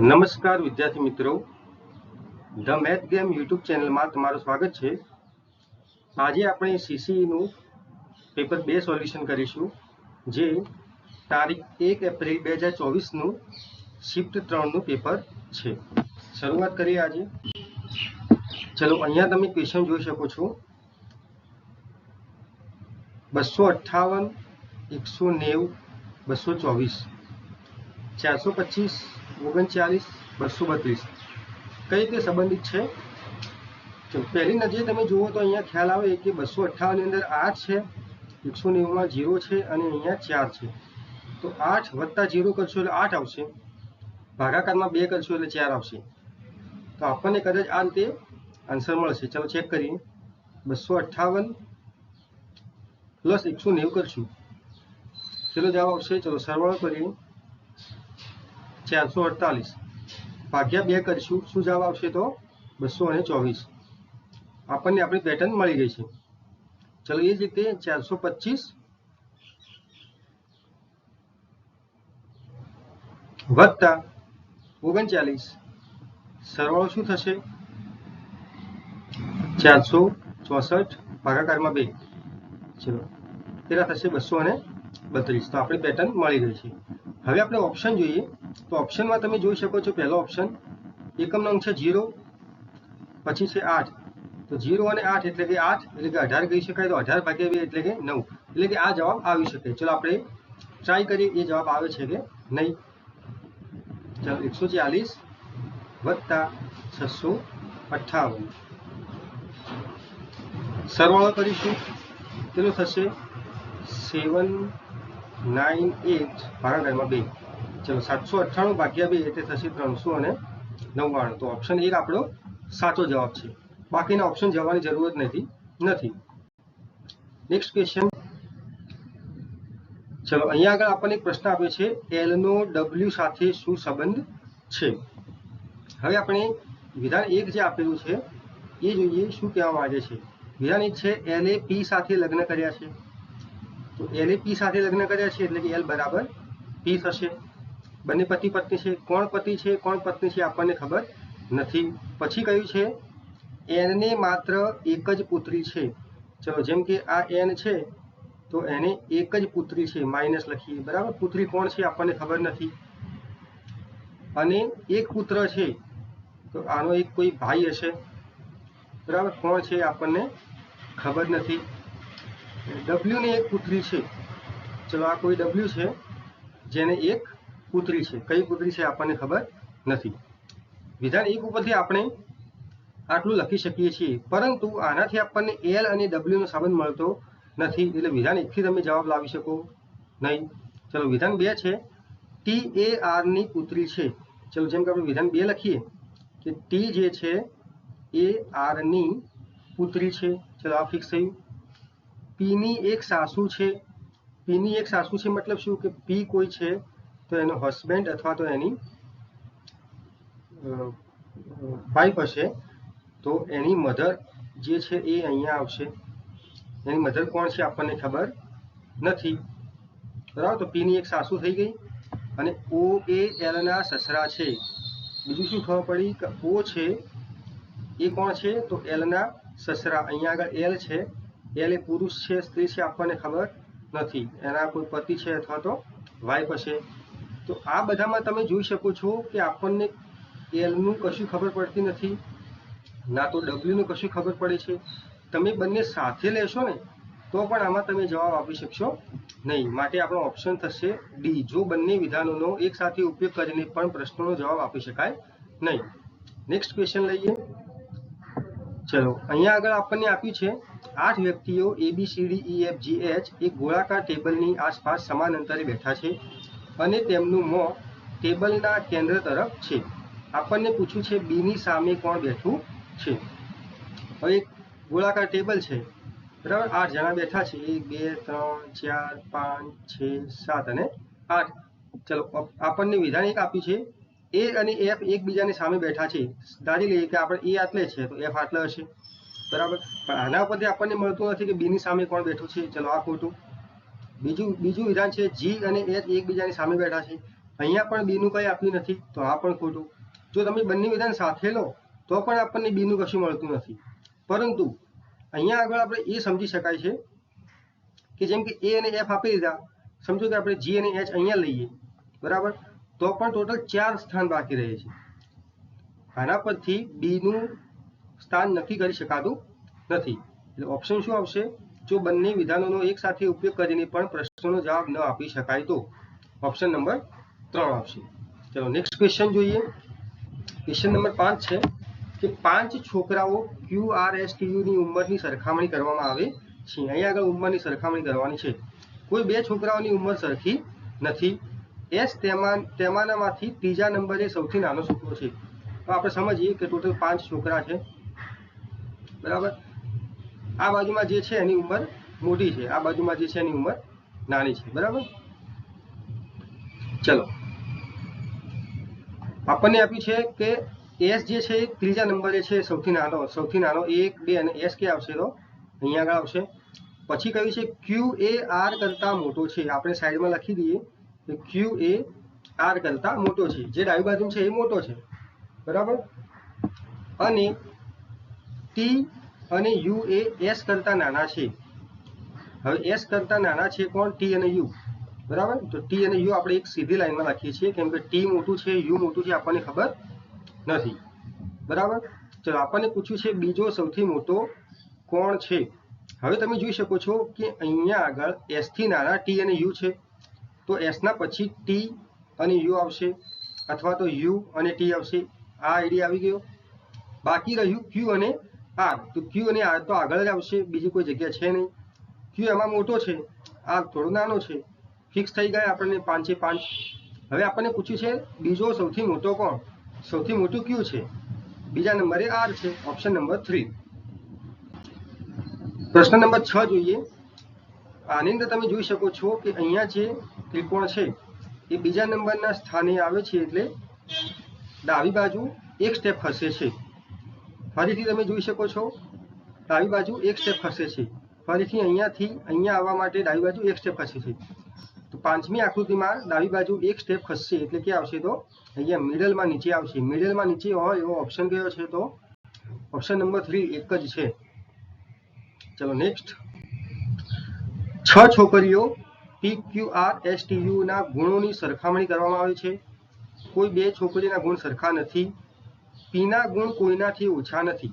નમસ્કાર વિદ્યાર્થી મિત્રો, ધ મેથ ગેમ યુટ્યુબ ચેનલમાં તમારું સ્વાગત છે। આજે આપણે સીસીઈનું પેપર 2 સોલ્યુશન કરીશું, જે તારીખ 1 એપ્રિલ 2024નું શિફ્ટ 3નું પેપર છે। શરૂઆત કરીએ આજે। ચલો, અહીંયા તમે ક્વેશ્ચન જોઈ શકો છો। 258, 190, 224, 425, 39, 232 કઈ રીતે સંબંધિત છે? ચલો, પહેલી નજરે તમે જુઓ તો અહીંયા ખ્યાલ આવે કે 258 ની અંદર 8 છે, 190 માં 0 છે અને અહીંયા 4 છે। તો 8 વત્તા 0 કરશો એટલે 8 આવશે, ભાગાકારમાં 2 કરશો એટલે 4 આવશે। તો આપણને કદાચ આ રીતે આન્સર મળશે। ચલો ચેક કરીએ। 258 પ્લસ 190 કરશું, ચલો જવાબ આવશે। ચલો સરવાળો કરીએ। 448 ભાગ્યા 2 કરીશું, શું જવાબ આવશે? તો 224। આપણને આપણી પેટર્ન મળી ગઈ છે। ચલો એ જ રીતે 425 વત્તા 39, સરવાળો શું થશે? 464 ભાગાકારમાં 2, ચલો કેટલા થશે? 232। તો આપણી પેટર્ન મળી ગઈ છે। હવે આપણે ઓપ્શન જોઈએ તો ઓપ્શનમાં તમે જોઈ શકો છો, પહેલો ઓપ્શન એકમ નંગ છે 0, પછી છે 8। તો 0 અને 8 એટલે કે 8 એટલે કે 18 કહી શકાય। તો 18 ભાગ્યા 2 એટલે કે 9, એટલે કે આ જવાબ આવી શકે। ચલો આપણે ટ્રાય કરીએ એ જવાબ આવે છે કે નહીં। ચલો 140 વત્તા 658, સરવાળો કરીશું, કેટલું થશે? 798 ભાગાકારમાં 2, ચલો 798 ભાગ્યા 2 એટલે થશે 399। તો ઓપ્શન 1 આપણો સાચો જવાબ છે, બાકીના ઓપ્શન જવાની જરૂરત નથી। Next question. ચલો અહીંયા આગળ આપણને એક પ્રશ્ન આપ્યો છે, એલ નો ડબલ્યુ સાથે શું સંબંધ છે? હવે આપણે વિધાન 1 જે આપેલું છે એ જોઈએ શું કહેવા માંગે છે। વિધાન 1 છે, એલ એ પી સાથે લગ્ન કર્યા છે। તો એલ એ પી સાથે લગ્ન કર્યા છે એટલે કે એલ બરાબર પી થશે। બંને પતિ પત્ની છે, કોણ પતિ છે કોણ પત્ની છે આપણને ખબર નથી। પછી કહ્યું છે એન ને માત્ર એક જ પુત્રી છે। ચલો જેમ કે આ એન છે તો એને એક જ પુત્રી છે, માઇનસ લખીએ, બરાબર। પુત્રી કોણ છે આપણને ખબર નથી, અને એક પુત્ર છે તો આનો એક કોઈ ભાઈ હશે, બરાબર। કોણ છે આપણને ખબર નથી। ડબલ્યુ ને એક પુત્રી છે, ચલો આ કોઈ ડબલ્યુ છે જેને એક પુત્રી છે, કઈ પુત્રી છે આપણને ખબર નથી। વિધાન 1 ઉપરથી આપણે આટલું લખી શકીએ છીએ, પરંતુ આનાથી આપણને એલ અને ડબલ્યુ નો સંબંધ મળતો નથી, એટલે વિધાન 1 થી તમે જવાબ લાવી શકો નહીં। ચલો વિધાન 2 છે, ટી એ આર ની પુત્રી છે। ચલો જેમ કે આપણે વિધાન 2 લખીએ કે ટી જે છે એ આર ની પુત્રી છે, ચલો આ ફિક્સ થયું। પી ની એક સાસુ છે, પી ની એક સાસુ છે મતલબ શું કે પી કોઈ છે તો એનો હસબન્ડ અથવા તો એની વાઈફ હશે, તો એની મધર જે છે એ અહીંયા આવશે। એની મધર કોણ છે આપણને ખબર નથી, બરાબર। તો પી ની એક સાસુ થઈ ગઈ, અને ઓ એ એલ ના સસરા છે। બીજું શું ખબર પડી કે ઓ છે એ કોણ છે તો એલ ના સસરા। અહીંયા આગળ એલ છે, એલ એ પુરુષ છે સ્ત્રી છે આપણને ખબર નથી, એના કોઈ પતિ છે અથવા તો વાઈફ હશે। તો આ બધામાં તમે જોઈ શકો છો કે આપણને એલ નું કશું ખબર પડતી નથી, ના તો ડબલ્યુ નું કશું ખબર પડે છે। તમે બંને સાથે લેશો ને તો પણ આમાં તમે જવાબ આપી શકશો નહીં, માટે આપણો ઓપ્શન થશે ડી, જો બંને વિધાનોનો એક સાથે ઉપયોગ કરીને પણ પ્રશ્નોનો જવાબ આપી શકાય નહીં। નેક્સ્ટ ક્વેશ્ચન લઈએ। ચલો અહીંયા આગળ આપણને આપ્યું છે 8 વ્યક્તિઓ ABCDEFGH એક ગોળાકાર ટેબલની આસપાસ સમાન અંતરે બેઠા છે અને તેમનું મોં ટેબલના કેન્દ્ર તરફ છે। આપણને પૂછ્યું છે બી ની સામે કોણ બેઠું છે। હવે એક ગોળાકાર ટેબલ છે, બરાબર, 8 જણા બેઠા છે, 1 2 3 4 5 6 7 અને 8। ચલો આપણને વિધાન 1 આપ્યું છે, એ અને એફ એકબીજાની સામે બેઠા છે। ધારી લઈએ કે આપણે એ આટલે છે તો એફ આટલે હશે, બરાબર। પણ આના ઉપરથી આપણને મળતું નથી કે બી ની સામે કોણ બેઠું છે, ચલો આ ખોટું। બીજું વિધાન છે જી અને એચ એકબીજાની સામે બેઠા છે। અહીંયા પણ બી નું કંઈ આપ્યું નથી, તો આ પણ ખોટું. જો તમે બંને વિધાન સાથે લો તો પણ આપણને બી નું કશું મળતું નથી. પરંતુ અહીંયા આગળ આપણે એ સમજી શકાય છે કે જેમ કે એ અને એફ આપી દીધા, સમજો કે આપણે જી અને એચ અહીંયા લઈએ, બરાબર, તો પણ ટોટલ 4 સ્થાન બાકી રહે છે. આના પરથી બી નું સ્થાન નક્કી કરી શકાતું નથી. એટલે ઓપ્શન શું આવશે? જો બંને વિધાનોનો એક સાથે ઉપયોગ કરીને પણ પ્રશ્નનો જવાબ ન આપી શકાય તો ઓપ્શન નંબર 3 આવશે. ચલો નેક્સ્ટ ક્વેશ્ચન જોઈએ. ક્વેશ્ચન નંબર 5 છે કે 5 છોકરાઓ QRSTU ની ઉંમરની સરખામણી કરવામાં આવે છે. અહીંયા આગળ ઉંમરની સરખામણી કરવાની છે. કોઈ 2 છોકરાઓની ઉંમર સરખી નથી. એસ તેમાંનામાંથી ત્રીજા નંબરે સૌથી નાનો છોકરો છે. તો આપણે સમજીએ કે ટોટલ 5 છોકરા છે, બરાબર. આ બાજુમાં જે છે એની ઉંમર મોટી છે, આ બાજુમાં જે છે એની ઉંમર નાની છે, બરાબર. ચલો આપણને આપ્યું છે કે એસ જે છે એ ત્રીજા નંબરે છે, સૌથી નાનો 1 2 અને એસ કે આવશે તો અહીંયા આગળ આવશે. પછી કહ્યું છે ક્યુ એ આર કરતા મોટો છે. આપણે સાઈડમાં લખી દઈએ કે ક્યુ એ આર કરતા મોટો છે. જે ડાબી બાજુ છે એ મોટો છે, બરાબર. અને ટી અને યુ એ એસ કરતા નાના છે. હવે એસ કરતા નાના છે કોણ? ટી અને યુ, બરાબર. તો ટી અને યુ આપણે એક સીધી લાઈનમાં લખીએ છીએ, કેમ કે ટી મોટું છે, યુ મોટું છે, આપણને ખબર નથી, બરાબર. ચલો આપણને પૂછ્યું છે બીજો સૌથી મોટો કોણ છે. હવે તમે જોઈ શકો છો કે અહીંયા આગળ એસ થી નાના ટી અને યુ છે, તો એસ ના પછી ટી અને યુ આવશે, અથવા તો યુ અને ટી આવશે. આ આઈડી આવી ગયો. બાકી રહ્યું ક્યુ અને આર. તો ક્યુ અને આર તો આગળ જ આવશે, બીજી કોઈ જગ્યા છે નહીં. ક્યુ એમાં મોટો છે, આર થોડો નાનો છે. ફિક્સ થઈ ગયા આપણને 5 એ 5. હવે આપણને પૂછ્યું છે બીજો સૌથી મોટો કોણ? સૌથી મોટું ક્યુ છે, બીજા નંબરે આર છે, ઓપ્શન નંબર 3. પ્રશ્ન નંબર 6 જોઈએ. આની અંદર તમે જોઈ શકો છો કે અહીંયા જે ત્રિકોણ છે એ બીજા નંબરના સ્થાને આવે છે, એટલે ડાબી બાજુ એક સ્ટેપ ખસે છે. ફરીથી તમે જોઈ શકો છો ડાબી બાજુ એક સ્ટેપ ખસે છે. ફરીથી અહીંયાથી અહીંયા આવવા માટે ડાબી બાજુ એક સ્ટેપ ખસે છે. તો 5મી આકૃતિમાં ડાબી બાજુ એક સ્ટેપ ખસશે એટલે ક્યાં આવશે? તો અહીંયા મિડલમાં નીચે આવશે. મિડલમાં નીચે હોય એવો ઓપ્શન કયો છે? તો ઓપ્શન નંબર 3 એક જ છે. ચલો નેક્સ્ટ. 6 છોકરીઓ PQRSTU ના ગુણોની સરખામણી કરવામાં આવે છે. કોઈ 2 છોકરીના ગુણ સરખા નથી. પીના ગુણ કોઈનાથી ઓછા નથી.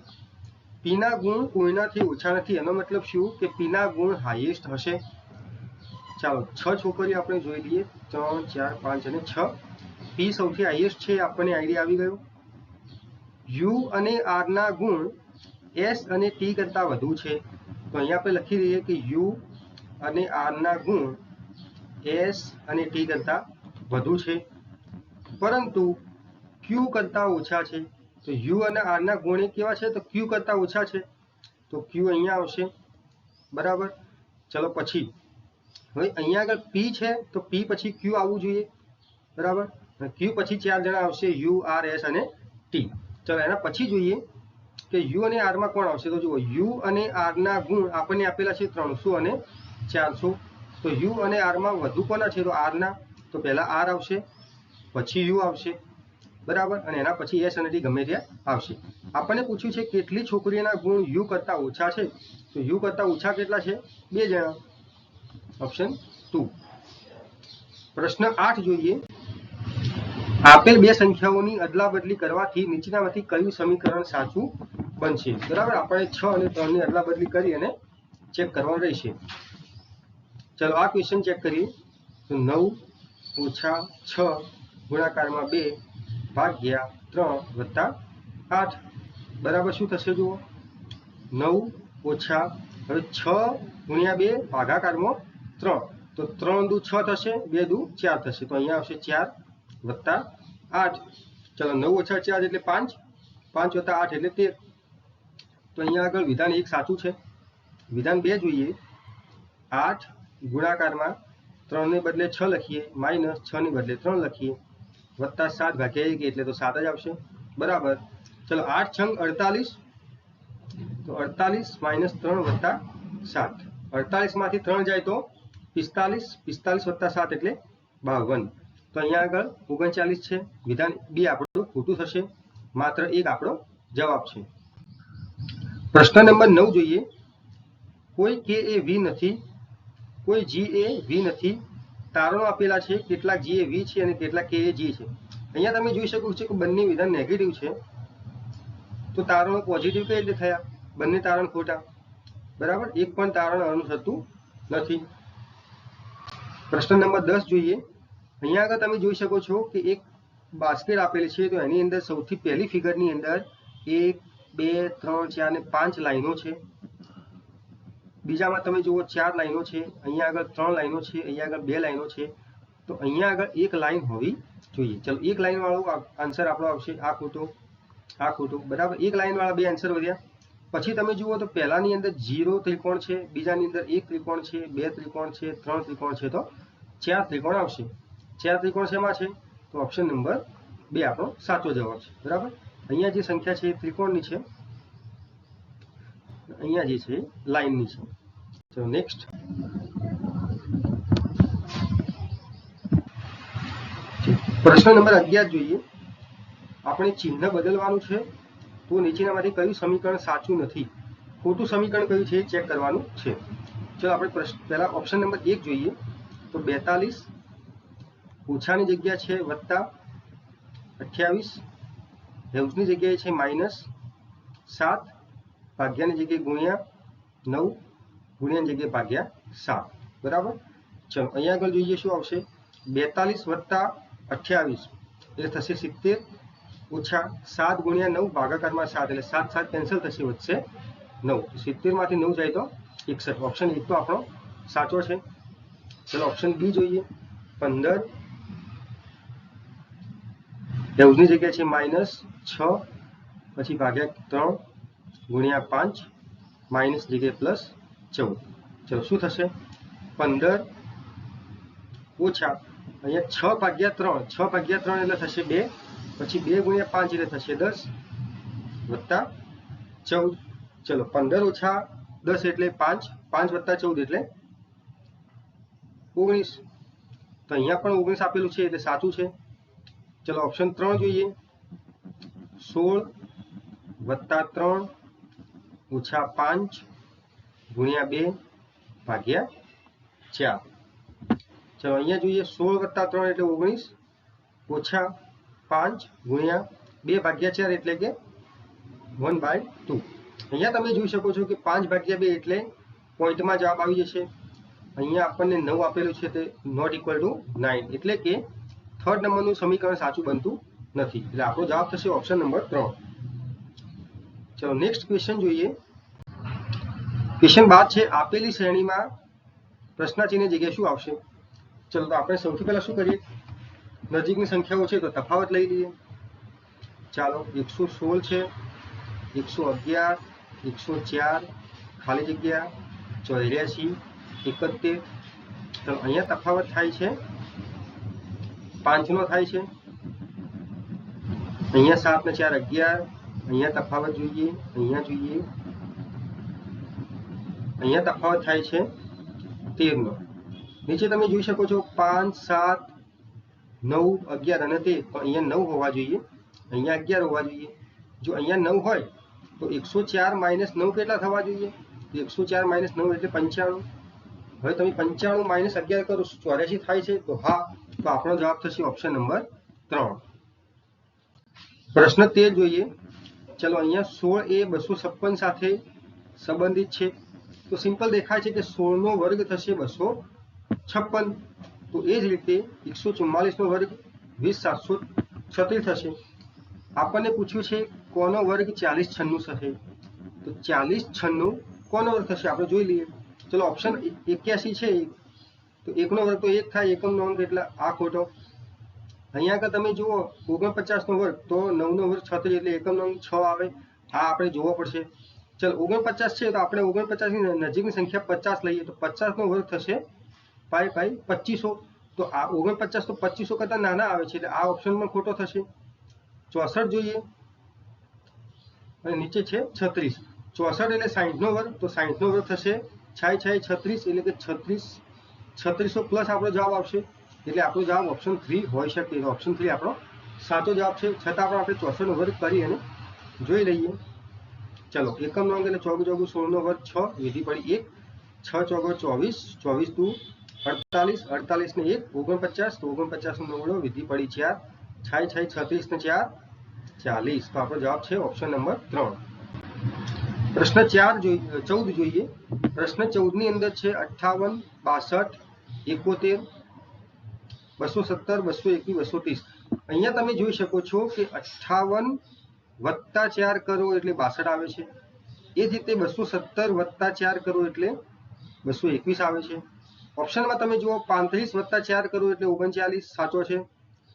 પીના ગુણ કોઈનાથી ઓછા નથી એનો મતલબ શું? કે પીના ગુણ હાઈએસ્ટ હશે. ચાલો 6 છોકરીઓ આપણે જોઈ લઈએ, 3 4 5 અને 6. પી સૌથી હાઈએસ્ટ છે, આપણને આઈડિયા આવી ગયો. યુ અને આર ના ગુણ એસ અને ટી કરતા વધુ છે. તો અહીંયા આપણે લખી દઈએ કે યુ અને આર ના ગુણ એસ અને ટી કરતા વધુ છે, પરંતુ ક્યુ કરતા ઓછા છે. તો યુ અને આર ના ગુણ કેવા છે? તો ક્યુ કરતા ઓછા છે, તો ક્યુ અહીંયા આવશે, બરાબર. ચલો પછી હવે અહીંયા આગળ પી છે, તો પી પછી ક્યુ આવવું જોઈએ, બરાબર. ક્યુ પછી 4 જણા આવશે, યુ આર એસ અને ટી. ચલો એના પછી જોઈએ કે યુ અને આર માં કોણ આવશે? તો જુઓ યુ અને આર ના ગુણ આપણને આપેલા છે 300 અને 400. તો યુ અને આર માં વધુ કોના છે? તો આર ના. તો પહેલા આર આવશે, પછી યુ આવશે, બરાબર. અને એના પછી એસ અને ટી ગમે ત્યાં આવશે. આપણને પૂછ્યું છે કેટલી છોકરીઓના ગુણ યુ કરતા ઓછા છે. તો યુ કરતા ઓછા કેટલા છે? 2 જણા, ઓપ્શન 2. પ્રશ્ન 8 જોઈએ. આપેલ 2 સંખ્યાઓની અદલાબદલી કરવાથી નીચેનામાંથી કયું સમીકરણ સાચું બનશે? બરાબર. આપણે 6 અને 3 ની અદલાબદલી કરી અને ચેક કરવાનું રહેશે. ચલો આ ક્વેશ્ચન ચેક કરીએ. તો 9 ઓછા 6 ગુણાકારમાં 2 ભાગ્યા 3 વત્તા 8 બરાબર શું થશે? જુઓ 9 ઓછા, હવે 6 ગુણ્યા 2 ભાગાકારમાં 3, તો 3 દુ 6 થશે, 2 દુ 4 થશે. તો અહીંયા આવશે 4 વત્તા 8. ચલો 9 ઓછા 4 એટલે 5, 5 વત્તા 8 એટલે 13. તો અહીંયા આગળ વિધાન 1 સાચું છે. વિધાન 2 જોઈએ. 8 ગુણાકારમાં 3 ને બદલે 6 લખીએ, માઇનસ 6 ને બદલે 3 લખીએ, વત્તા 7 ભાગ્યા 1 એટલે તો 7 જ આવશે, બરાબર. ચલો 8 છંગ 48, તો 48 માઇનસ 3 વત્તા 7. 48 માંથી 3 જાય તો 45, 45 વત્તા 7 એટલે 52. તો તો અહીંયા આગળ 39 છે, વિધાન બી આપણું ખોટું થશે, માત્ર 1 આપણો જવાબ છે। પ્રશ્ન નંબર 9 જોઈએ। કોઈ કે એ વી નથી, કોઈ જી એ વી નથી, તારણો આપેલા છે, કેટલાક જી એ વી છે અને કેટલાક કે એ જી છે। અહીંયા તમે જોઈ શકો છો કે બંને વિધાન નેગેટિવ છે, તો તારણો પોઝિટિવ કઈ રીતે થયા? બંને તારણ ખોટા, બરાબર, એક પણ તારણ અનુસરતું નથી। પ્રશ્ન નંબર 10 જોઈએ। અહીંયા આગળ તમે જોઈ શકો છો કે એક બાસ્કેટ આપેલી છે, તો એની અંદર સૌથી પહેલી ફિગરની અંદર 1 2 3 4 અને 5 લાઈનો છે। બીજામાં તમે જુઓ 4 લાઈનો છે, અહીંયા આગળ 3 લાઈનો છે, અહીંયા આગળ 2 લાઈનો છે, તો અહીંયા આગળ એક લાઈન હોવી જોઈએ। ચલો એક લાઈન વાળો આન્સર આપણો આવશે, આ ખોટું, આ ખોટું, બરાબર, એક લાઈન વાળા 2 આન્સર વધ્યા। પછી તમે જુઓ તો પહેલાની અંદર 0 ત્રિકોણ છે, બીજાની અંદર 1 ત્રિકોણ છે, 2 ત્રિકોણ છે, 3 ત્રિકોણ છે, તો 4 ત્રિકોણ આવશે। 4 ત્રિકોણ શેમાં છે? તો ઓપ્શન નંબર 2 આપણો સાચો જવાબ છે, બરાબર। અહીંયા જે સંખ્યા છે એ ત્રિકોણની છે, અહીંયા જે છે લાઈનની છે। ચલો નેક્સ્ટ। પ્રશ્ન નંબર 11 જોઈએ। આપણે ચિહ્ન બદલવાનું છે, તો નીચેનામાંથી કયું સમીકરણ સાચું નથી? ખોટું સમીકરણ કયું છે એ ચેક કરવાનું છે। ચલો આપણે પહેલા ઓપ્શન નંબર 1 જોઈએ। તો 42 ઓછાની જગ્યા છે વત્તા 28, હેઉસની જગ્યાએ છે -7, ભાગ્યાની જગ્યાએ ગુણ્યા 9, ગુણ્યાની જગ્યાએ ભાગ્યા 7, બરાબર। ચલો અહીંયા આગળ જોઈએ શું આવશે? 42 વત્તા 28 એટલે થશે 70, ઓછા 7 ગુણ્યા 9 ભાગાકારમાં 7 એટલે 7 7 કેન્સલ થશે, વધશે 9, 70 માંથી 9 જાય તો 61। ઓપ્શન 1 તો આપણો સાચો છે। ચલો ઓપ્શન બી જોઈએ। 15 હેઉસની જગ્યા છે -6, પછી ભાગ્યા 3 ગુણ્યા 5 માઇનસ જગ્યાએ +14, ચલો શું થશે? 15 ઓછા અહીંયા 6 ભાગ્યા 3, 6 ભાગ્યા 3 એટલે થશે 2, પછી 2 ગુણ્યા 5 એટલે થશે 10 વત્તા 14, ચલો 15 ઓછા 10 એટલે 5, 5 વત્તા 14 એટલે 19, તો અહીંયા પણ 19 આપેલું છે એટલે સાચું છે। ચલો ઓપ્શન 3 જોઈએ। 16 વત્તા 3 ઓછા 5 ગુણ્યા 2 ભાગ્યા 4, ચલો અહીંયા જોઈએ 16 વત્તા 3 એટલે 19, ઓછા 5 ગુણ્યા 2 ભાગ્યા 4 એટલે કે 1/2। અહીંયા તમે જોઈ શકો છો કે 5 ભાગ્યા 2 એટલે પોઈન્ટમાં જવાબ આવી જશે। અહીંયા આપણને 9 આપેલું છે તે નોટ ઇક્વલ ટુ 9, એટલે કે થર્ડ નંબરનું સમીકરણ સાચું બનતું નથી, એટલે આપણો જવાબ થશે ઓપ્શન નંબર 3। ચલો નેક્સ્ટ ક્વેશ્ચન જોઈએ। ક્વેશ્ચન 12 છે, આપેલી શ્રેણીમાં પ્રશ્નાચિહ્ન જગ્યાએ શું આવશે? ચલો તો આપણે સૌથી પહેલા શું કરીએ? નજીકની સંખ્યાઓ છે તો તફાવત લઈ લઈએ। ચાલો 116 છે, 111, 104, ખાલી જગ્યા 84, 71, તો અહીંયા તફાવત થાય છે 5 નો થાય છે, અહીંયા 7 ને 4 11, અહીંયા તફાવત જોઈએ, અહીંયા જોઈએ, અહીંયા તફાવત થાય છે 13 નો। નીચે તમે જોઈ શકો છો 5 7 9 11 અને 13, તો અહીંયા 9 હોવા જોઈએ, અહીંયા 11 હોવા જોઈએ। જો અહીંયા 9 હોય તો 104 માઇનસ 9 કેટલા થવા જોઈએ? 104 માઇનસ 9 એટલે 95। હવે તમે 95 માઇનસ 11 કરો 84 થાય છે, તો હા, તો આપણો જવાબ થશે ઓપ્શન નંબર 3। પ્રશ્ન 13 જોઈએ। ચલો અહીંયા 16 એ 256 સાથે સંબંધિત છે, તો સિમ્પલ દેખાય છે કે 16 નો વર્ગ થશે 256, તો એ જ રીતે 144 નો વર્ગ 20736 થશે। આપણને પૂછ્યું છે કોનો વર્ગ 40 96 થશે, તો 40 96 કોનો વર્ગ થશે આપણે જોઈ લઈએ। ચલો ઓપ્શન 81 છે, તો 1 નો વર્ગ તો 1 થાય, 1 નો વર્ગ એટલે આ ખોટો। અહીંયા આગળ તમે જુઓ 49 નો વર્ગ તો 9 નો વર્ગ 36 એટલે 1 નો 6 આવે, આ આપણે જોવો પડશે। ચલો 49 છે તો આપણે 49 ની નજીકની સંખ્યા 50 લઈએ, તો 50 નો વર્ગ થશે 2500, તો આ 49 તો 2500 કરતા નાના આવે છે, એટલે આ ઓપ્શન પણ ખોટો થશે। 64 જોઈએ અને નીચે છે 36, 64 એટલે 60 નો વર્ગ, તો 60 નો વર્ગ થશે 6 6 36 એટલે કે 3600 પ્લસ આપણો જવાબ આવશે, એટલે આપણો જવાબ ઓપ્શન 3 હોઈ શકે. તો ઓપ્શન 3 આપણો સાચો જવાબ છે. છતાં પણ આપણે 64 નો વર્ગ કરી અને જોઈ લઈએ. ચલો એકમ નો અંક એટલે 4 ચોગુ 16 નો વર્ગ 6 વિધિ પડી 1 6 ચોગો 24 24 દુ 48 48 ને 1 49 તો 49 નો નવડો વિધિ પડી 4 6 6 36 ને 4 40. તો આપણો જવાબ છે ઓપ્શન નંબર 3. પ્રશ્ન 14 જોઈએ. પ્રશ્ન 14 ની અંદર છે 58 62 71 217 221 230. અહીંયા તમે જોઈ શકો છો કે 58 વત્તા 4 કરો એટલે 62 આવે છે. એ જ રીતે 217 વત્તા 4 કરો એટલે 221 આવે છે. ઓપ્શનમાં તમે જુઓ 35 વત્તા 4 કરો એટલે 39 સાચો છે.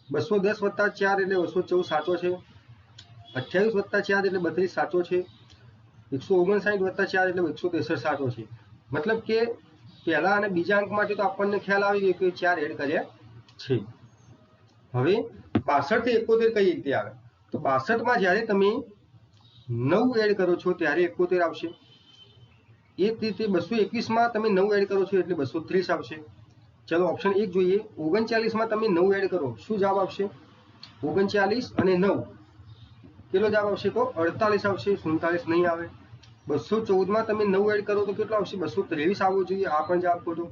210 વત્તા 4 એટલે 214 સાચો છે. 28 વત્તા 4 એટલે 32 સાચો છે. 159 વત્તા 4 એટલે 163 સાચો છે. મતલબ કે પહેલા અને બીજા અંક માટે તો આપણને ખ્યાલ આવી ગયો કે 4 એડ કર્યા છે. હવે 62 થી 71 કઈ રીતે આવે? તો 62 માં જ્યારે તમે 9 એડ કરો છો ત્યારે 71 આવશે. એ જ રીતે 221 માં તમે 9 એડ કરો છો એટલે 230 આવશે. ચલો ઓપ્શન 1 જોઈએ. 39 માં તમે 9 એડ કરો શું જવાબ આવશે? 39 અને 9 કેટલો જવાબ આવશે? તો 48 આવશે. 47 નહીં આવે. 214 માં તમે 9 એડ કરો તો કેટલો આવશે? 223 આવવો જોઈએ. આ પણ જવાબ ખોટો.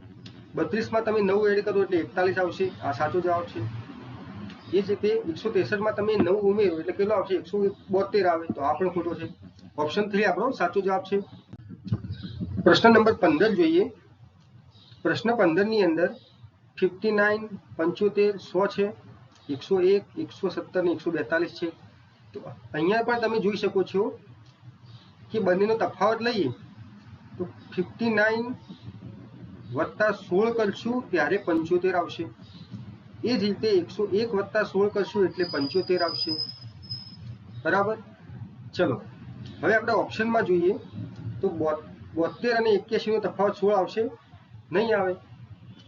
32 માં તમે 9 એડ કરો એટલે 41 આવશે. આ સાચો જવાબ છે. એ જ રીતે 163 માં તમે 9 ઉમેરો એટલે કેટલો આવશે? 172 આવે. તો આ પણ ખોટો છે. ઓપ્શન 3 આપણો સાચો જવાબ છે. પ્રશ્ન નંબર 15 જોઈએ. પ્રશ્ન 15 ની અંદર 59 75 100 છે. 101 117 ને 142 છે. તો અહીંયા પણ તમે જોઈ શકો છો કે બંનેનો તફાવત લઈએ તો 59 વત્તા 16 કરશું ત્યારે 75 આવશે. એ જ રીતે 101 વત્તા 16 કરશું એટલે 75 આવશે. બરાબર. ચલો હવે આપણે ઓપ્શનમાં જોઈએ તો 72 અને 81 નો તફાવત 16 આવશે? નહીં આવે.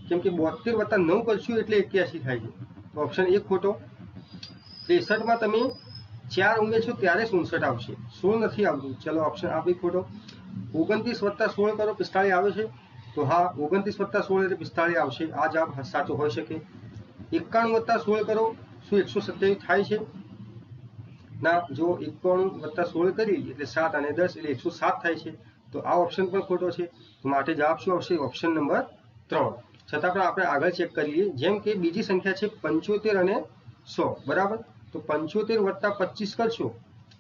કેમ કે 72 વત્તા 9 કરશું એટલે 81 થાય છે. તો ઓપ્શન 1 ખોટો. 63 માં તમે 4 ઉમેરશો ત્યારે 67 આવશે. 16 નથી આવતું. ચલો ઓપ્શન આ બી ખોટો. 29 વત્તા 16 કરો 45 આવે છે? તો હા 29 વત્તા 16 એટલે 45 આવશે. આ જવાબ સાચો હોઈ શકે. 91 વત્તા 16 કરો શું 127 થાય છે? ના, જો 91 વત્તા 16 કરી એટલે 7 અને 10 એટલે 107 થાય છે. તો આ ઓપ્શન પણ ખોટો છે. માટે જવાબ શું આવશે? Option number 3. છતાં પણ આપણે આગળ ચેક કરીએ. જેમ કે બીજી સંખ્યા છે 75 અને 100. બરાબર. તો 75 વત્તા 25 કરશો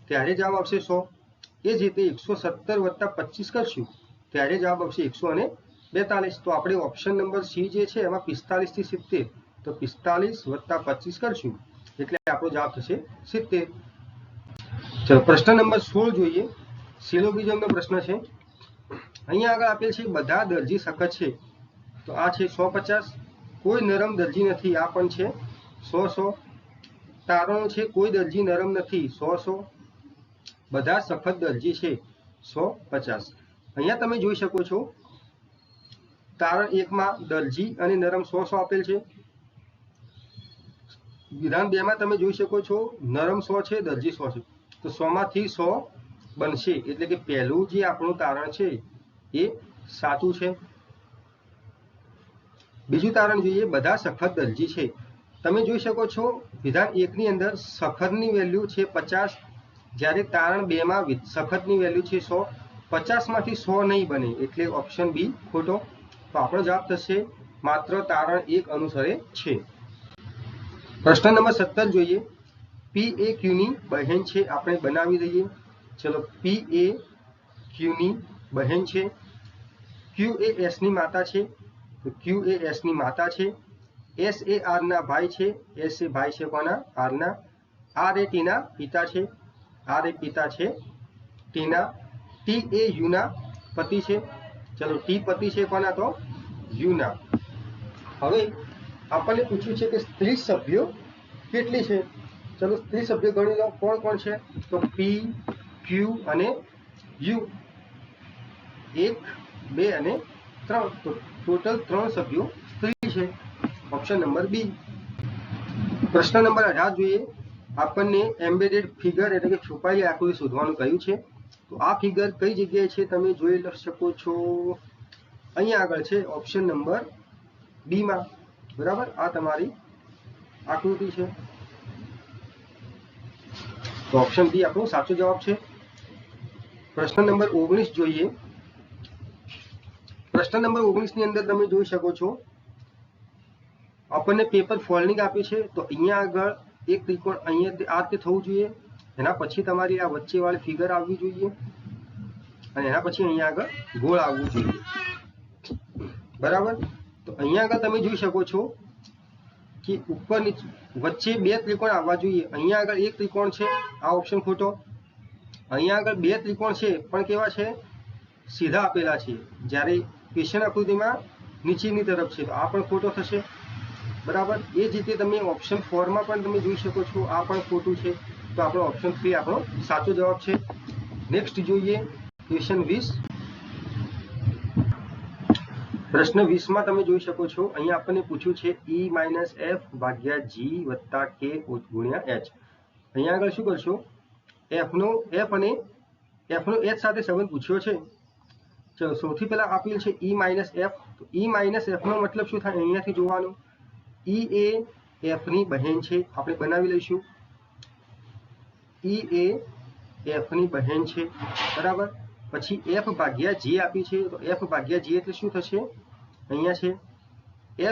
ત્યારે જવાબ આવશે 100. એ જ રીતે 117 વત્તા 25 કરશું ત્યારે જવાબ આવશે 142. તો આપણે ઓપ્શન નંબર સી જે છે એમાં 45 થી 70. તો 45 વત્તા 25 કરશું એટલે આપણો જવાબ થશે 70. ચલો પ્રશ્ન નંબર 16 જોઈએ. સિલોગિઝમનો પ્રશ્ન છે. અહીંયા આગળ આપેલ છે બધા દરજી સખત છે. તો આ છે 150. કોઈ નરમ દરજી નથી. આ પણ છે 100 તારણો છે કોઈ દરજી નરમ નથી. 100 બધા સખત દરજી છે 150. અહીંયા તમે જોઈ શકો છો તારણ 1 માં દરજી અને નરમ 100 આપેલ છે. વિધાન 2 માં તમે જોઈ શકો છો નરમ 100 છે દરજી 100 છે. તો 100 માંથી 100 બનશે. એટલે કે પહેલું જે આપણું તારણ છે એ સાચું છે. બીજું તારણ જોઈએ. બધા સખત દરજી છે. તમે જોઈ શકો છો વિધાન 1 ની અંદર સખતની વેલ્યુ છે 50. જ્યારે તારણ 2 માં સખતની વેલ્યુ છે 100. 50 માંથી 100 નહીં બને એટલે ઓપ્શન બી ખોટો. તો આપણો જવાબ થશે માત્ર તારણ 1 અનુસરે છે. પ્રશ્ન નંબર 17 જોઈએ. પી એ ક્યુની બહેન છે. આપણે બનાવી દઈએ. ચલો પી એ ક્યુની બહેન છે. ક્યુ એ એસ ની માતા છે. તો ક્યુ એ એસ ની માતા છે. એસ એ આર ના ભાઈ છે. એસ એ ભાઈ છે કોના? આર ના. આર એ ટી ના પિતા છે. આર એ પિતા છે ટી ના. ટી એ યુ ના પતિ છે. ચલો ટી પતિ છે કોના? તો યુ ના. હવે આપણને પૂછ્યું છે કે સ્ત્રી સભ્યો કેટલી છે? ચલો સ્ત્રી સભ્યો ગણી લો. કોણ કોણ છે? તો પી ક્યુ અને યુ. 1 2 અને 3. તો ટોટલ 3 સભ્યો સ્ત્રી છે. Option number B. પ્રશ્ન નંબર 18 જોઈએ. આપણને એમ્બેડેડ ફિગર એટલે કે છુપાયેલી આકૃતિ શોધવાનું કહ્યું છે. તો આ ફિગર કઈ જગ્યાએ છે તમે જોઈ શકો છો. અહીંયા આગળ છે ઓપ્શન નંબર બી માં. બરાબર, આ તમારી આકૃતિ છે. તો ઓપ્શન બી આપણો સાચો જવાબ છે. પ્રશ્ન નંબર 19 જોઈએ. પ્રશ્ન નંબર 19 ની અંદર તમે જોઈ શકો છો આપણને પેપર ફોલ્ડિંગ આપ્યું છે. તો અહીંયા આગળ એક ત્રિકોણ અહીંયા આ રીતે થવું જોઈએ, એના પછી તમારી આ વચ્ચે વાળી ફિગર આવવી જોઈએ અને એના પછી અહીંયા આગળ ગોળ આવવું જોઈએ. બરાબર, તો અહીંયા આગળ તમે જોઈ શકો છો કે ઉપર નીચે વચ્ચે બે ત્રિકોણ આવવા જોઈએ. અહીંયા આગળ એક ત્રિકોણ છે, આ ઓપ્શન ખોટો. અહીંયા આગળ બે ત્રિકોણ છે પણ કેવા છે, સીધા આપેલા છે, જ્યારે ક્વેશ્ચન આકૃતિમાં નીચેની તરફ છે, તો આ પણ ખોટો થશે. બરાબર, એ જ રીતે તમે ઓપ્શન 4 માં પણ તમે જોઈ શકો છો, આ પણ ખોટું છે. તો આપણો ઓપ્શન 3 આપણો સાચો જવાબ છે. નેક્સ્ટ જોઈએ ક્વેશ્ચન 20. પ્રશ્ન 20 માં તમે જોઈ શકો છો અહીંયા આપણને પૂછ્યું છે E - F ભાગ્યા G વત્તા K ગુણ્યા H. અહીંયા આગળ શું કરશો, F નો H સાથે સંબંધ પૂછ્યો છે. ચલો સૌથી પહેલા આપેલ છે E - F. તો E - F નો મતલબ શું થાય, અહીંયાથી જોવાનું. E એ F ની બહેન છે, આપણે બનાવી લઈશું. E એ F ની બહેન છે. બરાબર, પછી F ભાગ્યા G આપી છે. તો F ભાગ્યા G એટલે શું થશે, અહીંયા છે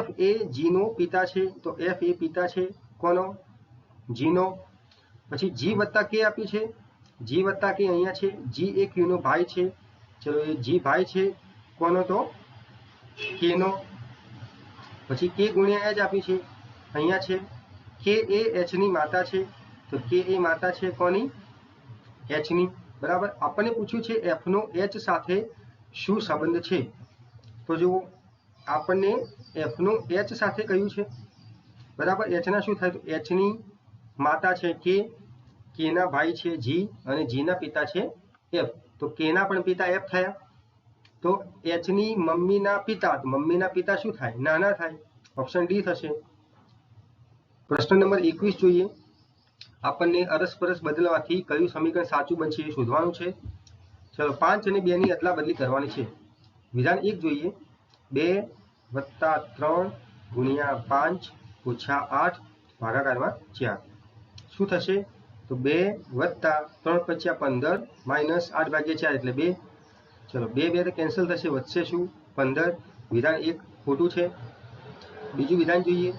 F એ G નો પિતા છે. તો F એ પિતા છે કોનો, G નો. પછી G વત્તા K આપી છે. G વત્તા K અહીંયા છે. G એ Q નો ભાઈ છે. ચલો એ G ભાઈ છે કોનો, તો K નો. પછી K ગુણ્યા H આપી છે, અહીંયા છે. K એ H ની માતા છે. તો K એ માતા છે કોની, H ની. બરાબર, આપણને પૂછ્યું છે F નો H સાથે શું સંબંધ છે. તો જો આપણને F નું H સાથે કહ્યું છે. બરાબર, H ના શું થાય, તો H ની માતા છે K, K ના ભાઈ છે G અને G ના પિતા છે F. તો K ના પણ પિતા F થયા. તો H ની મમ્મીના પિતા, તો મમ્મીના પિતા શું થાય, નાના થાય. ઓપ્શન ડી થશે. પ્રશ્ન નંબર 21 જોઈએ. આપણને અરસપરસ બદલવાથી કયું સમીકરણ સાચું બનશે એ શોધવાનું છે. ચલો 5 અને 2 ની અદલા બદલી કરવાની છે. વિધાન 1 જોઈએ. 2 + 3 × 5 - 8 ભાગાકારમાં 4 શું થશે, તો 2 + 3 × 15 - 8/4 એટલે 2. ચલો 2 2 તો કેન્સલ થશે, વધશે શું, 15. વિધાન 1 ખોટું છે. બીજું વિધાન જોઈએ.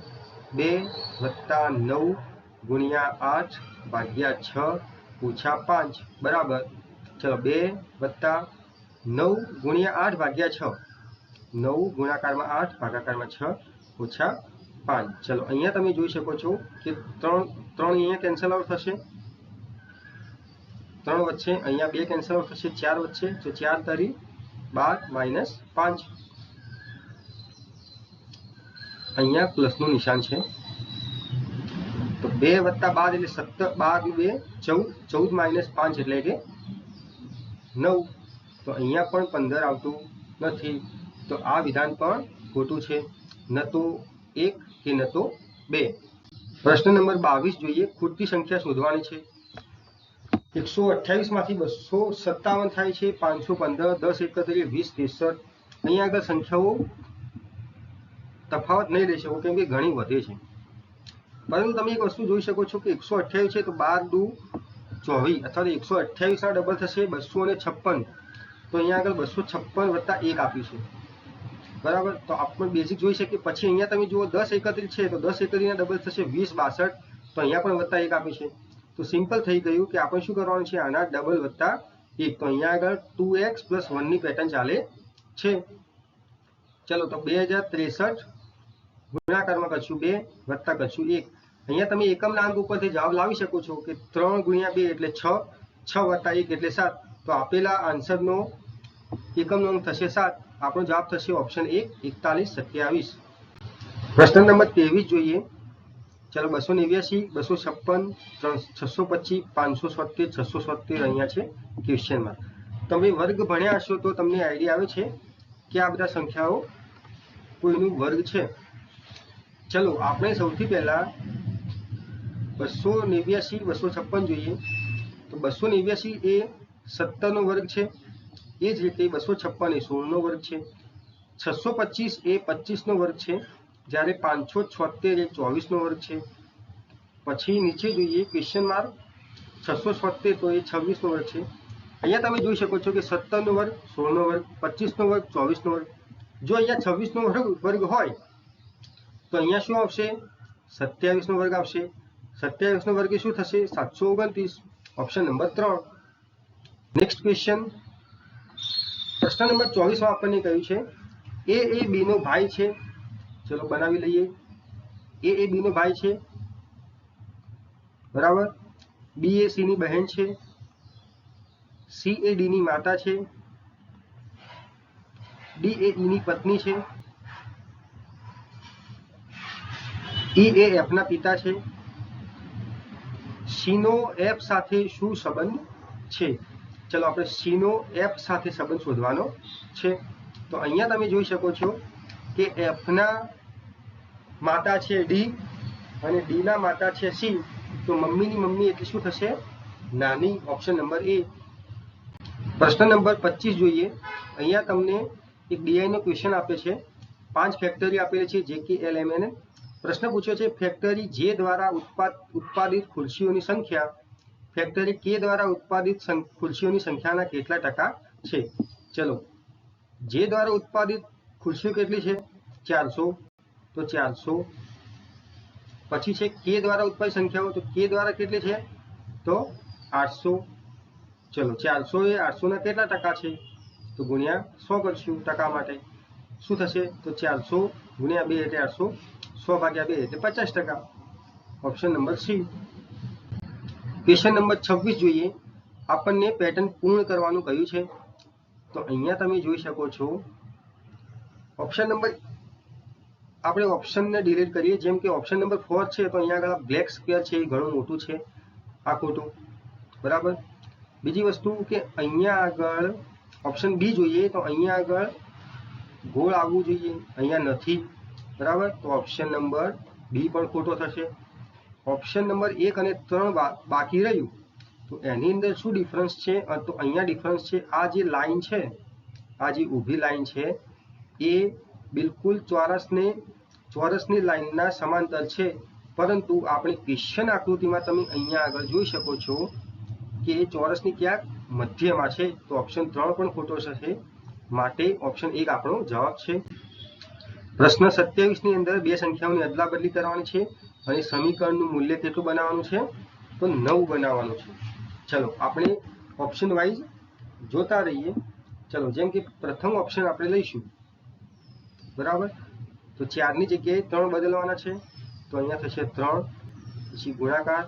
2 + 9 × 8/6 - 5 બરાબર. ચલો 2 + 9 × 8/6, 9 ગુણાકારમાં 8 ભાગાકારમાં 6 - 5. ચલો અહીંયા તમે જોઈ શકો છો કે 3 અહીંયા કેન્સલ આઉટ થશે, 3 વચ્ચે અહીંયા 2 કેન્સલ આઉટ થશે, 4 વચ્ચે, તો 4 તરી 12 - 5. અહીંયા પ્લસનું નિશાન છે. તો 2 + 12 એટલે 17, 12 × 2 14, 14 - 5 એટલે કે 9. તો અહીંયા પણ 15 આવતું નથી. તો આ વિધાન પણ ખોટું છે, ન તો 1 કે ન તો 2. પ્રશ્ન નંબર 22 જોઈએ. ખૂટતી સંખ્યા શોધવાની છે. 128 માંથી 257 થાય છે, 515, 10 31, 20 63. અહીંયા આગળ સંખ્યાઓ તફાવત નહીં લઈ શકો કેમ કે ઘણી વધે છે. પરંતુ તમે એક વસ્તુ જોઈ શકો છો કે 128 છે તો 12 દુ 24 અથવા તો 128 ના ડબલ થશે 256. તો અહીંયા આગળ 256 વત્તા 1 આપ્યું છે. બરાબર, તો આપણે બેઝિક જોઈ શકીએ. પછી અહીંયા તમે જુઓ 10 31 છે તો 10 31 ના ડબલ થશે 20 62. તો અહીંયા પણ વત્તા 1 આપ્યું છે. તો સિમ્પલ થઈ ગયું કે આપણે શું કરવાનું છે, આના ડબલ વત્તા 1. તો અહીંયા આગળ 2x + 1 ની પેટર્ન ચાલે છે. ચલો તો 2063 ગુણાકારમાં કરશું 2 વત્તા કરશું 1. અહીંયા તમે એકમના અંક ઉપરથી જવાબ લાવી શકો છો કે 3 × 2 એટલે 6, 6 વત્તા 1 એટલે 7. તો આપેલા આન્સરનો એકમનો અંક થશે 7. આપણો જવાબ થશે ઓપ્શન 1 41 27. પ્રશ્ન નંબર 23 જોઈએ. ચલો 289, 256, 625, 577, 677 અહીંયા છે ક્વેશ્ચનમાં. તમે વર્ગ ભણ્યા હશો તો તમને આઈડિયા આવે છે કે આ બધા સંખ્યાઓ કોઈનું વર્ગ છે. ચલો આપણે સૌથી પહેલા 289, 256 જોઈએ. તો 289 એ 17 નો વર્ગ છે. એ જ રીતે 256 એ 16 નો વર્ગ છે. 625 એ 25 નો વર્ગ છે. જ્યારે 576 એ 24 નો વર્ગ છે. પછી નીચે જોઈએ ક્વેશ્ચન માર્ક 676 તો એ 26 નો વર્ગ છે. અહીંયા તમે જોઈ શકો છો કે 17 નો વર્ગ, 16 નો વર્ગ, 25 નો વર્ગ, 24 નો વર્ગ. જો અહીંયા 26 નો વર્ગ હોય તો અહીંયા શું આવશે? 27 નો વર્ગ આવશે. 27 નો વર્ગ એ શું થશે? 729. Option number 3. નેક્સ્ટ ક્વેશ્ચન, પ્રશ્ન નંબર 24 માં આપણને કહ્યું છે એ બી નો ભાઈ છે. ચલો બનાવી લઈએ. એ બી નો ભાઈ છે, બરાબર. બી એ સી ની બહેન છે. સી એ ડી ની માતા છે. ડી એ ઈ ની પત્ની છે. ઈ એ એફ ના પિતા છે. સી નો એફ સાથે શું સંબંધ છે? ચલો આપણે સી નો એફ સાથે સંબંધ શોધવાનો છે. તો અહીંયા તમે જોઈ શકો છો કે એફ ના માતા છે ડી અને ડી ના માતા છે સી. તો મમ્મીની મમ્મી એટલે શું થશે? નાની. ઓપ્શન નંબર એ. પ્રશ્ન નંબર 25 જોઈએ. અહીંયા તમને એક ડીઆઈ નો ક્વેશ્ચન આપે છે. 5 ફેક્ટરી આપેલી છે, જે કે એલ એમ એન. પ્રશ્ન પૂછ્યો છે ફેક્ટરી જે દ્વારા ઉત્પાદિત ખુરશીઓની સંખ્યા ફેક્ટરી કે દ્વારા ઉત્પાદિત ખુરશીઓની સંખ્યાના કેટલા ટકા છે? ચલો, જે દ્વારા ઉત્પાદિત ખુરશીઓ કેટલી છે? 400. તો 400. પછી છે કે દ્વારા ઉત્પાદિત સંખ્યાઓ. તો કે દ્વારા કેટલી છે? તો 800. ચલો, 400 એ 800 ના કેટલા ટકા છે? તો ગુણ્યા 100 કરશું ટકા માટે. શું થશે? તો 400 ગુણ્યા 2 એટલે 800. 100 ભાગ્યા 2 એટલે 50%. Option number C. Question number 26 જોઈએ. આપણને પેટર્ન પૂર્ણ કરવાનું કહ્યું છે. તો અહીંયા તમે જોઈ શકો છો ઓપ્શન નંબર, આપણે ઓપ્શનને ડિલીટ કરીએ. જેમ કે ઓપ્શન નંબર 4 છે તો અહીંયા આગળ બ્લેક સ્ક્વેર છે એ ઘણું મોટું છે, આ ખોટું, બરાબર. બીજી વસ્તુ કે અહીંયા આગળ ઓપ્શન બી જોઈએ તો અહીંયા આગળ ગોળ આવવું જોઈએ, અહીંયા નથી, બરાબર. તો ઓપ્શન નંબર બી પણ ખોટો થશે. ઓપ્શન નંબર 1 અને 3 બાકી રહ્યું. તો એની અંદર શું ડિફરન્સ છે? તો અહીંયા ડિફરન્સ છે આ જે લાઈન છે, આ જે ઊભી લાઈન છે એ બિલકુલ ચોરસની લાઈનના સમાંતર છે. પરંતુ આપણે ક્વેશ્ચન આકૃતિમાં તમે અહીંયા આગળ જોઈ શકો છો કે એ ચોરસની ક્યાંક મધ્યમાં છે. તો ઓપ્શન 3 પણ ખોટો થશે. માટે ઓપ્શન 1 આપણો જવાબ છે. પ્રશ્ન 27 ની અંદર બે સંખ્યાઓની અદલાબદલી કરવાની છે અને સમીકરણનું મૂલ્ય કેટલું બનાવવાનું છે? તો 9 બનાવવાનું છે. ચલો આપણે ઓપ્શન વાઇઝ જોતા રહીએ. ચલો, જેમ કે પ્રથમ ઓપ્શન આપણે લઈશું, બરાબર. તો 4 ની જગ્યાએ 3 બદલવાના છે. તો અહીંયા થશે 3, પછી ગુણાકાર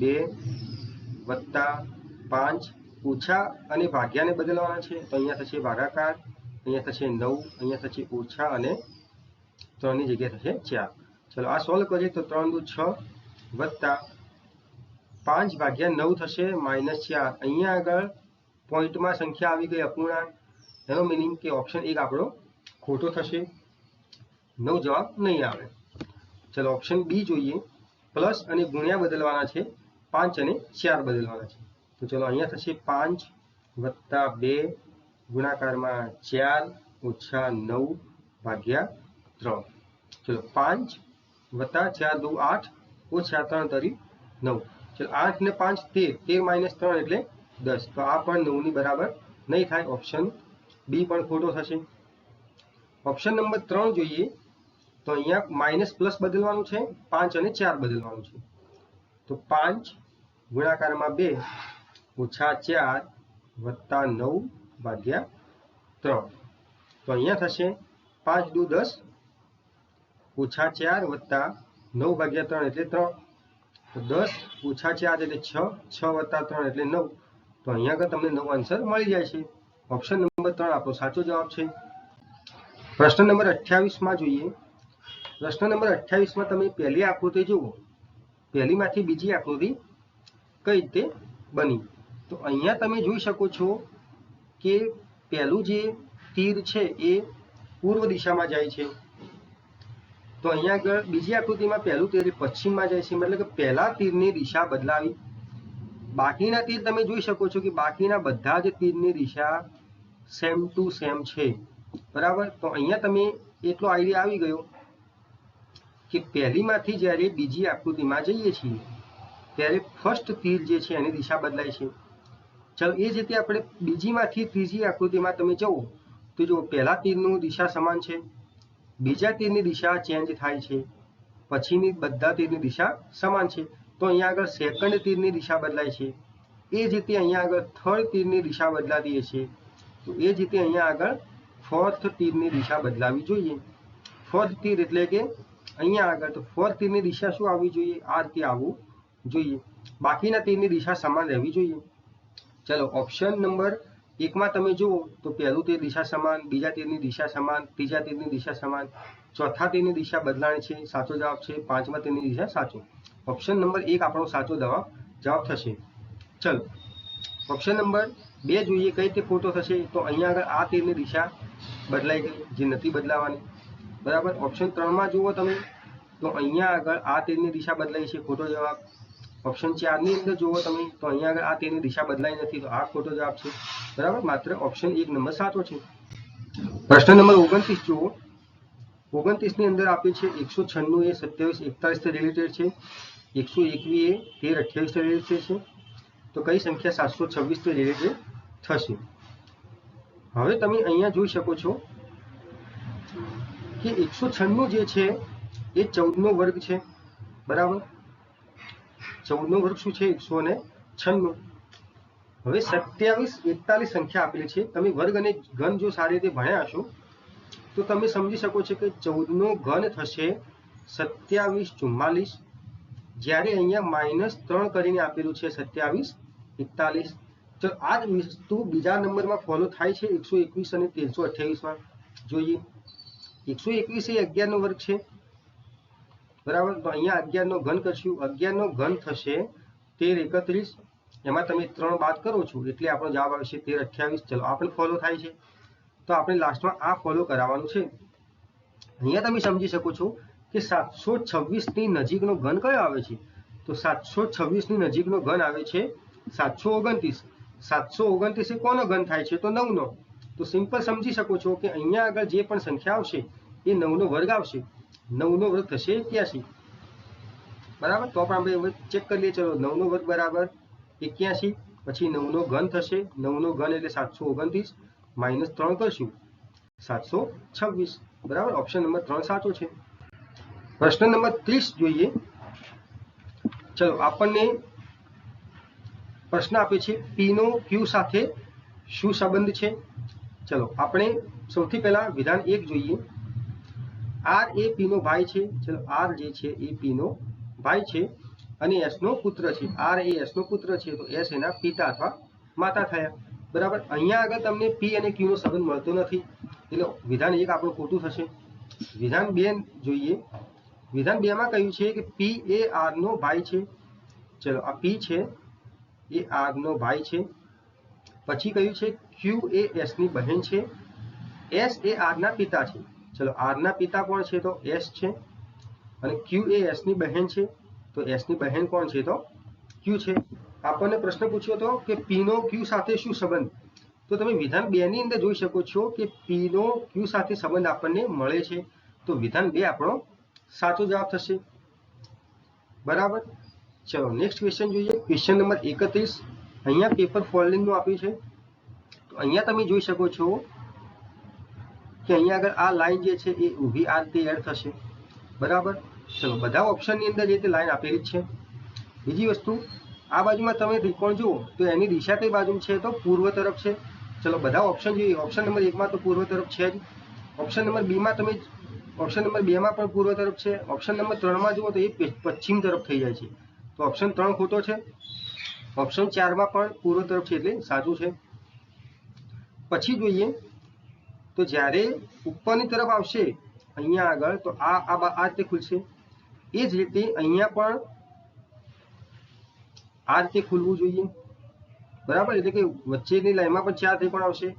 2 વત્તા 5, ઓછા અને ભાગ્યાને બદલવાના છે. તો અહીંયા થશે ભાગાકાર, અહીંયા થશે 9, અહીંયા થશે ઓછા અને 3 ની જગ્યાએ થશે 4. ચલો આ સોલ્વ કરીએ તો 3 દુ 6 વત્તા 5 ભાગ્યા 9 થશે -4. અહીંયા આગળ પોઈન્ટમાં સંખ્યા આવી ગઈ અપૂર્ણાંક. એનો મિનિંગ કે ઓપ્શન 1 આપણો ખોટો થશે. 9 જવાબ નહીં આવે. ચલો ઓપ્શન બી જોઈએ. પ્લસ અને ગુણ્યા બદલવાના છે, 5 અને 4 બદલવાના છે. તો ચલો અહીંયા થશે 5 વત્તા 2 ગુણાકારમાં 4 ઓછા 9 ભાગ્યા 3. ચલો 5 વત્તા 4 દુ 8 ઓછા 3 તરી 9. ચલો 8 ને 5 13, 13 - 3 એટલે 10. તો આ પણ 9 ની બરાબર નહીં થાય. ઓપ્શન બી પણ ખોટો થશે. ઓપ્શન નંબર 3 જોઈએ. તો અહીંયા માઇનસ પ્લસ બદલવાનું છે, 5 અને 4 બદલવાનું છે. તો 5 ગુણાકારમાં 2 ઓછા 4 વત્તા 9 ભાગ્યા 3. તો અહીંયા થશે 5 દુ 10 ઓછા 4 વત્તા 9 ભાગ્યા 3 એટલે 3. તો 10 ઓછા 4 એટલે 6, 6 વત્તા 3 એટલે 9. તો અહીંયા આગળ તમને 9 આન્સર મળી જાય છે. ઓપ્શન નંબર 3 આપણો સાચો જવાબ છે. પ્રશ્ન નંબર 28 માં જોઈએ. પ્રશ્ન નંબર 28 માં તમે પહેલી આકૃતિ જુઓ, પહેલીમાંથી બીજી આકૃતિ કઈ રીતે બની. તો અહીંયા તમે જોઈ શકો છો કે પહેલું જે તીર છે એ પૂર્વ દિશામાં જાય છે. તો અહીંયા આગળ બીજી આકૃતિમાં પહેલું તીર પશ્ચિમમાં જાય છે, મતલબ કે પહેલા તીરની દિશા બદલાવી. બાકીના તીર તમે જોઈ શકો છો કે બાકીના બધા જ તીરની દિશા સેમ ટુ સેમ છે, બરાબર. તો અહીંયા તમે એટલો આઈડિયા આવી ગયો કે પહેલીમાંથી જ્યારે બીજી આકૃતિમાં જઈએ છીએ ત્યારે ફર્સ્ટ તીર જે છે એની દિશા બદલાય છે. ચાલો એ જ રીતે આપણે બીજીમાંથી ત્રીજી આકૃતિમાં તમે જુઓ તો જો પહેલા તીરનું દિશા સમાન છે, બીજા તીરની દિશા ચેન્જ થાય છે, પછીની બધા તીરની દિશા સમાન છે. તો અહીંયા આગળ સેકન્ડ તીરની દિશા બદલાય છે. એ જ રીતે અહીંયા આગળ થર્ડ તીરની દિશા બદલાતી છે. તો એ જ રીતે અહીંયા આગળ ફોર્થ તીરની દિશા બદલાવી જોઈએ. ફોર્થ તીર એટલે કે અહીંયા આગળ તો ફોર્થ તીરની દિશા શું આવવી જોઈએ? આ રીતે આવવું જોઈએ. બાકીના તીરની દિશા સમાન રહેવી જોઈએ. ચલો ઓપ્શન નંબર 1 માં તમે જુઓ તો પહેલું તીર દિશા સમાન, બીજા તીરની દિશા સમાન, ત્રીજા તીરની દિશા સમાન, ચોથા તીરની દિશા બદલાણી છે. સાચો જવાબ છે. પાંચમા તીરની દિશા સાચો. ઓપ્શન નંબર 1 આપણો સાચો જવાબ થશે. ચલો ઓપ્શન નંબર 2 જોઈએ કઈ રીતે ખોટો થશે. તો અહીંયા આગળ આ તીરની દિશા બદલાઈ ગઈ જે નથી બદલાવાની. બરાબર. ઓપ્શન 3 માં જુઓ તમે તો અહીંયા આગળ આ તીરની દિશા બદલાઈ છે. ખોટો જવાબ. ઓપ્શન 4 ની અંદર જુઓ તમે તો અહીંયા આગળ આ તીરની દિશા બદલાઈ નથી તો આ ખોટો જવાબ છે. બરાબર. માત્ર ઓપ્શન 1 નંબર સાચો છે. પ્રશ્ન નંબર 29 જુઓ. 29 ની અંદર આપ્યું છે 196 એ 27 41 થી રિલેટેડ છે, 121 એ 13 28 થી રિલેટેડ છે. તો કઈ સંખ્યા 726 થી રિલેટેડ થશે? હવે તમે અહીંયા જોઈ શકો છો કે 196 જે છે એ 14 નો વર્ગ છે. બરાબર. 14 નો વર્ગ શું છે? 196. હવે 27 41 સંખ્યા આપેલી છે. તમે વર્ગ અને ઘન જો સારી રીતે ભણ્યા હશો તો તમે સમજી શકો છો કે 14 નો ઘન થશે 27 44. જ્યારે અહીંયા -3 કરીને આપેલું છે 27 41. તો આ જ વસ્તુ બીજા નંબરમાં ફોલો થાય છે 121 અને 1328 માં. જોઈએ 121 એ 11 નો વર્ગ છે. બરાબર. તો અહીંયા 11 નો ઘન કરશું. 11 નો ઘન થશે 13 31. એમાં તમે 3 બાદ કરો છો એટલે આપણો જવાબ આવશે 13 28. ચલો આપણે ફોલો થાય છે તો આપણે લાસ્ટમાં આ ફોલો કરાવવાનું છે. અહીંયા તમે સમજી શકો છો કે 726 ની નજીકનો ઘન કયો આવે છે? તો 726 ની નજીકનો ઘન આવે છે 729. 729 એ કોનો ઘન થાય છે? તો 9 નો. તો સિમ્પલ સમજી શકો છો કે અહીંયા આગળ જે પણ સંખ્યા આવશે એ 9 નો વર્ગ આવશે. 9 નો વર્ગ થશે 81. બરાબર. તો આપણે ચેક કરી લઈએ. ચલો 9 નો વર્ગ બરાબર 81. પછી 9 નો ઘન થશે. 9 નો ઘન એટલે 729 -3 કરશું 726. બરાબર. ઓપ્શન નંબર 3 સાચો છે. પ્રશ્ન નંબર 30 જોઈએ. ચલો આપણને પ્રશ્ન આપે છે P નો Q સાથે શું સંબંધ છે? ચલો આપણે સૌથી પહેલા વિધાન 1 જોઈએ. R એ P નો ભાઈ છે. ચલો R જે છે એ P નો ભાઈ છે અને S નો પુત્ર છે. R એ S નો પુત્ર છે તો S એના પિતા અથવા માતા થયા. બરાબર. અહીંયા આગળ તમને P અને Q નો સંબંધ મળતો નથી એટલે વિધાન 1 આપણું ખોટું થશે. વિધાન 2 જોઈએ. વિધાન 2 માં કહ્યું છે કે P એ R નો ભાઈ છે. ચલો આ P છે એ R નો ભાઈ છે. પછી કહ્યું છે Q એ S ની બહેન છે. S એ R ના પિતા છે. ચલો R ના પિતા કોણ છે? તો S છે. અને Q એ S ની બહેન છે તો S ની બહેન કોણ છે? તો Q છે. આપણને પ્રશ્ન પૂછ્યો હતો કે P નો Q સાથે શું સંબંધ? તો તમે વિધાન 2 ની અંદર જોઈ શકો છો કે P નો Q સાથે સંબંધ આપણને મળે છે. તો વિધાન 2 આપણો સાચો જવાબ થશે. બરાબર. ચલો નેક્સ્ટ ક્વેશ્ચન જોઈએ. Question number 31. અહીંયા પેપર ફોલ્ડિંગ નું આપ્યું છે. તો અહીંયા તમે જોઈ શકો છો કે અહીંયા આગળ આ લાઈન જે છે એ ઊભી આ રીતે એડ થશે. બરાબર. ચલો બધા ઓપ્શન ની અંદર જે રીતે લાઈન આપેલી જ છે. બીજી વસ્તુ આ બાજુમાં તમે ત્રિકોણ જુઓ તો એની દિશા કઈ બાજુ છે? તો પૂર્વ તરફ છે. ચલો બધા ઓપ્શન જોઈએ. ઓપ્શન નંબર 1 માં તો પૂર્વ તરફ છે જ. ઓપ્શન નંબર 2 માં તમે ઓપ્શન નંબર 2 માં પણ પૂર્વ તરફ છે. ઓપ્શન નંબર 3 માં જુઓ તો એ પશ્ચિમ તરફ થઈ જાય છે. તો ઓપ્શન 3 ખોટો છે. ઓપ્શન 4 માં પણ પૂર્વ તરફ છે એટલે સાચું છે. પછી જોઈએ તો જ્યારે ઉપરની તરફ આવશે અહીંયા આગળ તો આ રીતે ખુલશે. એ જ રીતે અહીંયા પણ આ રીતે ખુલવું જોઈએ. બરાબર. એટલે કે વચ્ચેની લાઈનમાં પણ 4 ત્રિકોણ આવશે.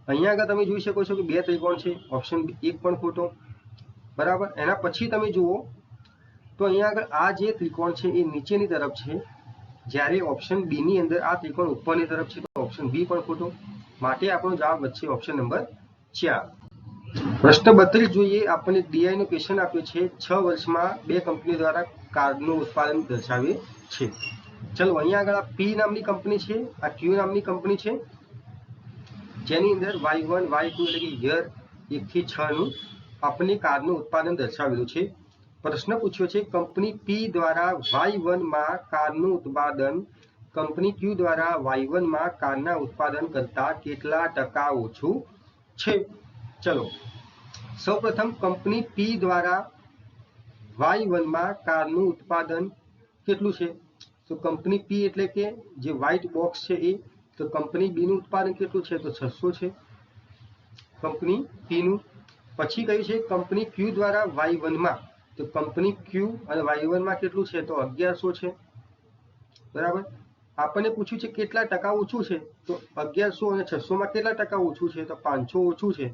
અહીંયા આગળ તમે જોઈ શકો છો કે 2 ત્રિકોણ છે. ઓપ્શન 1 પણ ખોટો. બરાબર. એના પછી તમે જુઓ તો અહીંયા આગળ આ જે ત્રિકોણ છે એ નીચેની તરફ છે. જ્યારે ઓપ્શન બી ની અંદર આ ત્રિકોણ ઉપરની તરફ છે તો ઓપ્શન બી પણ ખોટો. માટે આપણો જવાબ વચ્ચે ઓપ્શન નંબર 4. પ્રશ્ન 32 જોઈએ. આપણને ડીઆઈ નો ક્વેશ્ચન આપ્યો છે. 6 વર્ષમાં 2 કંપનીઓ દ્વારા કાર્ડનું ઉત્પાદન દર્શાવે છે. ચલો અહીંયા આગળ આ પી નામની કંપની છે, આ ક્યુ નામની કંપની છે, જેની અંદર Y1 Y2 એટલે કે યર 1 થી 6 નું આપણને કાર્ડનું ઉત્પાદન દર્શાવેલું છે. પ્રશ્ન પૂછ્યો છે કંપની પી દ્વારા Y1 માં કારનું ઉત્પાદન કંપની ક્યુ દ્વારા Y1 માં કારના ઉત્પાદન કરતા કેટલા ટકા ઓછું છે. ચલો સૌપ્રથમ કંપની પી દ્વારા Y1 માં કારનું ઉત્પાદન કેટલું છે. તો કંપની પી એટલે કે જે વ્હાઇટ બોક્સ છે એ, તો કંપની બી નું ઉત્પાદન કેટલું છે તો 600 છે કંપની પી નું. પછી કયું છે કંપની ક્યુ દ્વારા Y1 માં, તો કંપની ક્યુ અને Y1 માં કેટલું છે તો 1100 છે. બરાબર. આપણને પૂછ્યું છે કેટલા ટકા ઓછું છે, તો 1100 અને 600 માં કેટલા ટકા ઓછું છે તો 500 ઓછું છે.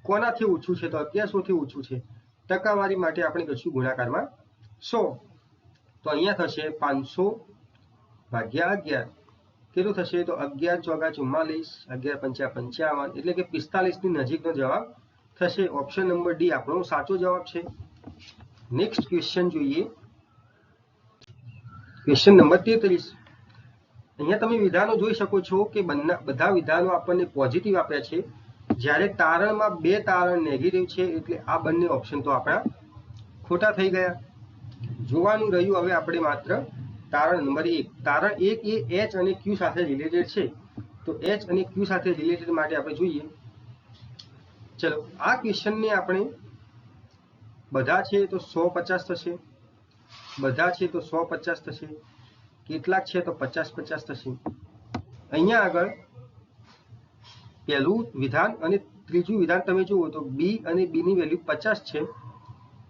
કોનાથી ઓછું છે તો 1100 થી ઓછું છે. ટકાવારી માટે આપણે કરીશું ગુણાકારમાં 100. તો અહીંયા થશે 500 ભાગ્યા 11 કેટલું થશે તો 11 ચોગા 44, 11 પંચા 55 એટલે કે 45 ની નજીકનો જવાબ થશે. ઓપ્શન નંબર ડી આપણો સાચો જવાબ છે. નેક્સ્ટ ક્વેશ્ચન જોઈએ. Question number 33. અહીંયા તમે વિધાનો જોઈ શકો છો કે બધા વિધાનો આપણને પોઝિટિવ આપ્યા છે, જ્યારે તારણમાં 2 તારણ નેગેટિવ છે, એટલે આ બંને ઓપ્શન તો આપણા ખોટા થઈ ગયા. જોવાનું રહ્યું હવે આપણે માત્ર તારણ નંબર 1. તારણ 1 એ એચ અને ક્યુ સાથે રિલેટેડ છે, તો એચ અને ક્યુ સાથે રિલેટેડ માટે આપણે જોઈએ. ચલો આ ક્વેશ્ચનને આપણે બધા છે તો 150 થશે, બધા છે તો 150 થશે, કેટલાક છે તો 50-50 થશે. અહીંયા આગળ પહેલું વિધાન અને ત્રીજું વિધાન તમે જુઓ તો બી અને બી ની વેલ્યુ 50 છે.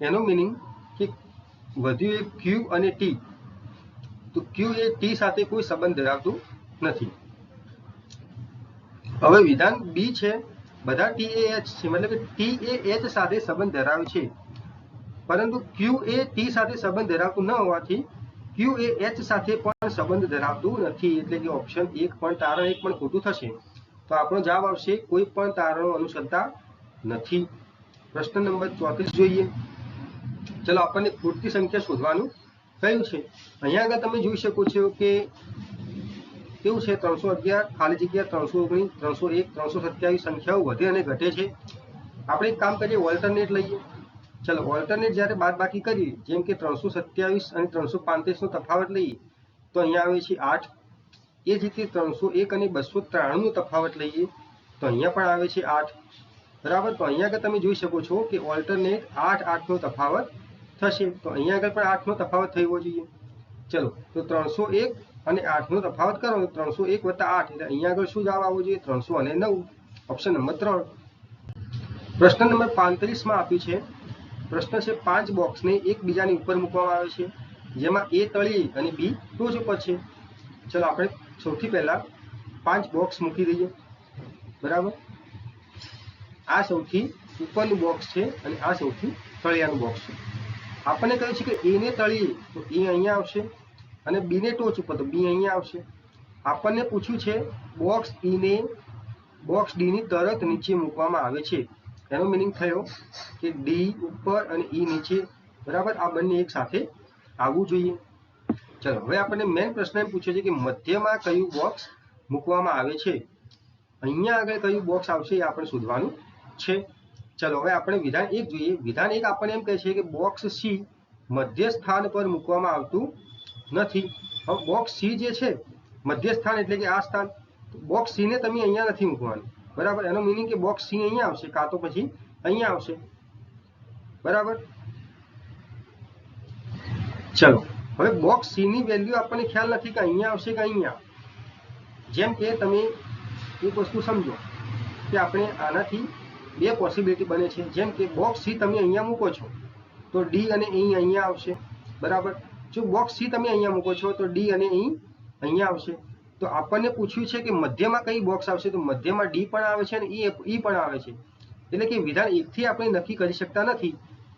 એનો મીનિંગ કે વધ્યું એક ક્યુ અને ટી, તો ક્યુ એ ટી સાથે કોઈ સંબંધ ધરાવતું નથી. હવે વિધાન બી છે બધા ટી એ એચ છે, મતલબ કે ટી એ એચ સાથે સંબંધ ધરાવે છે, પરંતુ ક્યુ એ ટી સાથે સંબંધ ધરાવતું ન હોવાથી ક્યુ એ એચ સાથે પણ સંબંધ ધરાવતું નથી. એટલે કે ઓપ્શન 1 પણ તારણ 1 પણ ખોટું થશે. તો આપણો જવાબ આવશે કોઈ પણ તારણો અનુસરતા નથી. પ્રશ્ન નંબર 34 જોઈએ. ચલો આપણને ખૂટતી સંખ્યા શોધવાનું કહ્યું છે. અહીંયા આગળ તમે જોઈ શકો છો કે કેવું છે 311 ખાલી જગ્યા 319 301 327 સંખ્યાઓ વધે અને ઘટે છે. આપણે એક કામ કરીએ, ઓલ્ટરનેટ લઈએ. ચલો ઓલ્ટરનેટ જ્યારે બાદબાકી કરીએ, જેમ કે 327 અને 335 નો તફાવત લઈએ તો અહીંયા આવે છે 8. એ જ રીતે 301 અને 293 નો તફાવત લઈએ તો અહીંયા પણ આવે છે 8. બરાબર. તો અહીંયા આગળ તમે જોઈ શકો છો કે ઓલ્ટરનેટ 8 8 નો તફાવત થશે. તો અહીંયા આગળ પણ 8 નો તફાવત થવો જોઈએ. ચલો તો 301 અને 8 નો તફાવત કરો તો 301 + 8 એટલે અહીંયા આગળ શું જવાબ આવવો જોઈએ 309. Option number 3. પ્રશ્ન નંબર 35 માં આપ્યું છે. પ્રશ્ન છે 5 બોક્સને એકબીજાની ઉપર મૂકવામાં આવે છે, જેમાં એ તળિયે અને બી ટોચ ઉપર છે. ચલો આપણે સૌથી પહેલા 5 બોક્સ મૂકી દઈએ. બરાબર. આ સૌથી ઉપરનું બોક્સ છે અને આ સૌથી તળિયાનું બોક્સ છે. આપણને કહ્યું છે કે એ ને તળિયે તો એ અહીંયા આવશે અને બી ને ટોચ ઉપર તો બી અહીંયા આવશે. આપણને પૂછ્યું છે બોક્સ ઈ ને બોક્સ ડી ની તરત નીચે મૂકવામાં આવે છે. એનો મીનિંગ થયો કે ડી ઉપર અને ઈ નીચે. બરાબર. આ બંને એક સાથે આવવું જોઈએ. ચલો હવે આપણને મેઇન પ્રશ્ન એમ પૂછ્યો છે કે મધ્યમાં કયું બોક્સ મૂકવામાં આવે છે. અહીંયા આગળ કયું બોક્સ આવશે એ આપણે શોધવાનું છે. ચલો હવે આપણે વિધાન 1 જોઈએ. વિધાન 1 આપણને એમ કહે છે કે બોક્સ સી મધ્ય સ્થાન પર મૂકવામાં આવતું નથી. હવે બોક્સ સી જે છે મધ્ય સ્થાન એટલે કે આ સ્થાન, બોક્સ સી ને તમે અહીંયા નથી મૂકવાનું. બરાબર. એનો મીનિંગ કે બોક્સ સી અહીંયા આવશે કાં તો પછી અહીંયા આવશે. બરાબર. ચલો હવે બોક્સ સી ની વેલ્યુ આપણને ખ્યાલ નથી કે અહીંયા આવશે કે અહીંયા. જેમ કે તમે એક વસ્તુ સમજો કે આપણે આનાથી 2 પોસિબિલિટી બને છે. જેમ કે બોક્સ સી તમે અહીંયા મૂકો છો તો ડી અને એ અહીંયા આવશે. બરાબર. જો બોક્સ સી તમે અહીંયા મૂકો છો તો ડી અને એ અહીંયા આવશે. તો આપણને પૂછ્યું છે કે મધ્યમાં કઈ બોક્સ આવશે, તો મધ્યમાં ડી પણ આવે છે અને ઈ પણ આવે છે. એટલે કે વિધાન 1 થી આપણે નક્કી કરી શકતા નથી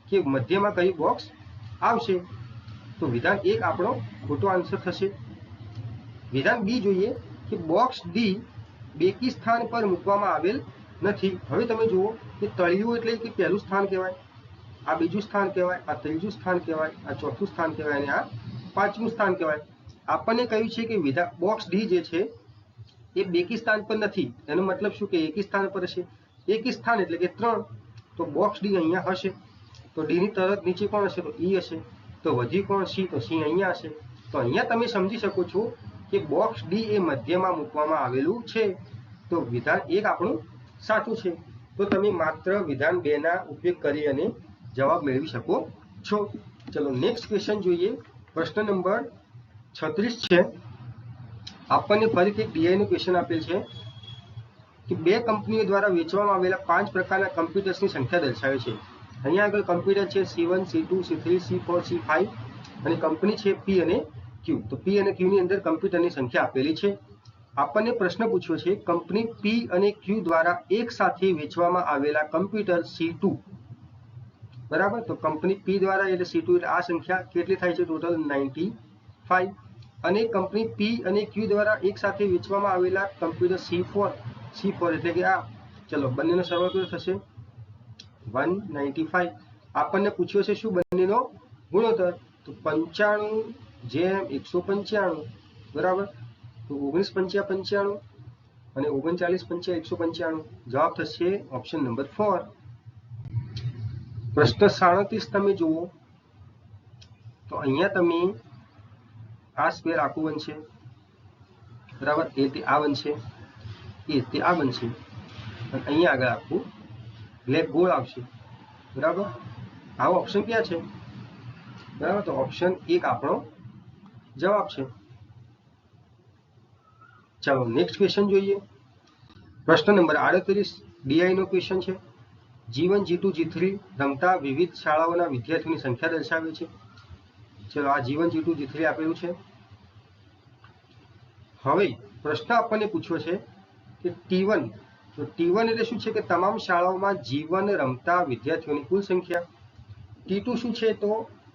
કે મધ્યમાં કઈ બોક્સ આવશે. તો વિધાન 1 આપણો ખોટો આન્સર થશે. વિધાન બી જોઈએ કે બોક્સ ડી બેકી સ્થાન પર મૂકવામાં આવેલ નથી. હવે તમે જુઓ કે તળિયું એટલે કે પહેલું સ્થાન કહેવાય, આ બીજું સ્થાન કહેવાય, આ ત્રીજું સ્થાન કહેવાય, આ ચોથું સ્થાન કહેવાય અને આ પાંચમું સ્થાન કહેવાય. આપણને કહ્યું છે કે બોક્સ ડી જે છે એ બેકી સ્થાન પર નથી. એનો મતલબ શું કે એકી સ્થાન પર છે. એકી સ્થાન એટલે કે 3. તો બોક્સ ડી અહીંયા હશે. તો ડી ની તરત નીચે કોણ હશે? તો ઈ હશે. તો વધી કોણ? સી. તો સી અહીંયા હશે. તો અહીંયા તમે સમજી શકો છો કે બોક્સ ડી એ મધ્યમાં મૂકવામાં આવેલું છે. તો વિધાન 1 આપણું સાચું છે. તો તમે માત્ર વિધાન 2 ના ઉપયોગ કરી અને જવાબ મેળવી શકો છો. ચલો નેક્સ્ટ ક્વેશ્ચન જોઈએ. પ્રશ્ન નંબર 36 છે. આપણને ફરીથી એક ડીઆઈ નું ક્વેશ્ચન આપેલ છે કે 2 કંપનીઓ દ્વારા વેચવામાં આવેલા 5 પ્રકારના કમ્પ્યુટર્સની સંખ્યા દર્શાવે છે. અહીંયા આગળ કમ્પ્યુટર છે C1, C2, C3, C4, C5 અને કંપની છે P અને Q. તો P અને Q ની અંદર કમ્પ્યુટરની સંખ્યા આપેલી છે. આપણને પ્રશ્ન પૂછ્યો છે કંપની P અને Q દ્વારા એક સાથે વેચવામાં આવેલા કમ્પ્યુટર C2, બરાબર. તો કંપની P દ્વારા એટલે C2 એટલે આ સંખ્યા કેટલી થાય છે? ટોટલ 95. અને કંપની P અને Q દ્વારા એક સાથે વેચવામાં આવેલા કમ્પ્યુટર C4 એટલે કે આ, ચલો બંનેનો સરવાળો કેટલો થશે? 195. આપણને પૂછ્યો છે શું? બંનેનો ગુણોત્તર. તો 95/195, બરાબર. તો 19 × 5 = 95 અને 39 × 5 = 195. જવાબ થશે ઓપ્શન નંબર 4. પ્રશ્ન 37 તમે જુઓ તો અહીંયા તમે આ સ્ક્વેર આખું બનશે, બરાબર. એ તે આ બનશે, એ તે આ બનશે અને અહીંયા આગળ આખું બ્લેક ગોળ આવશે, બરાબર. આવો ઓપ્શન ક્યાં છે? બરાબર. તો ઓપ્શન 1 આપણો જવાબ છે. ચાલો નેક્સ્ટ ક્વેશ્ચન જોઈએ. પ્રશ્ન નંબર 38 ડીઆઈ નો ક્વેશ્ચન છે. G1, G2, G3 રમતા વિવિધ શાળાઓના વિદ્યાર્થીઓની સંખ્યા દર્શાવે છે. ચલો આ G1, G2, G3 આપેલું છે. હવે પ્રશ્ન આપણને પૂછ્યો છે કે T1. તો T1 એટલે શું છે? કે તમામ શાળાઓમાં G1 રમતા વિદ્યાર્થીઓની કુલ સંખ્યા. T2 શું છે? તો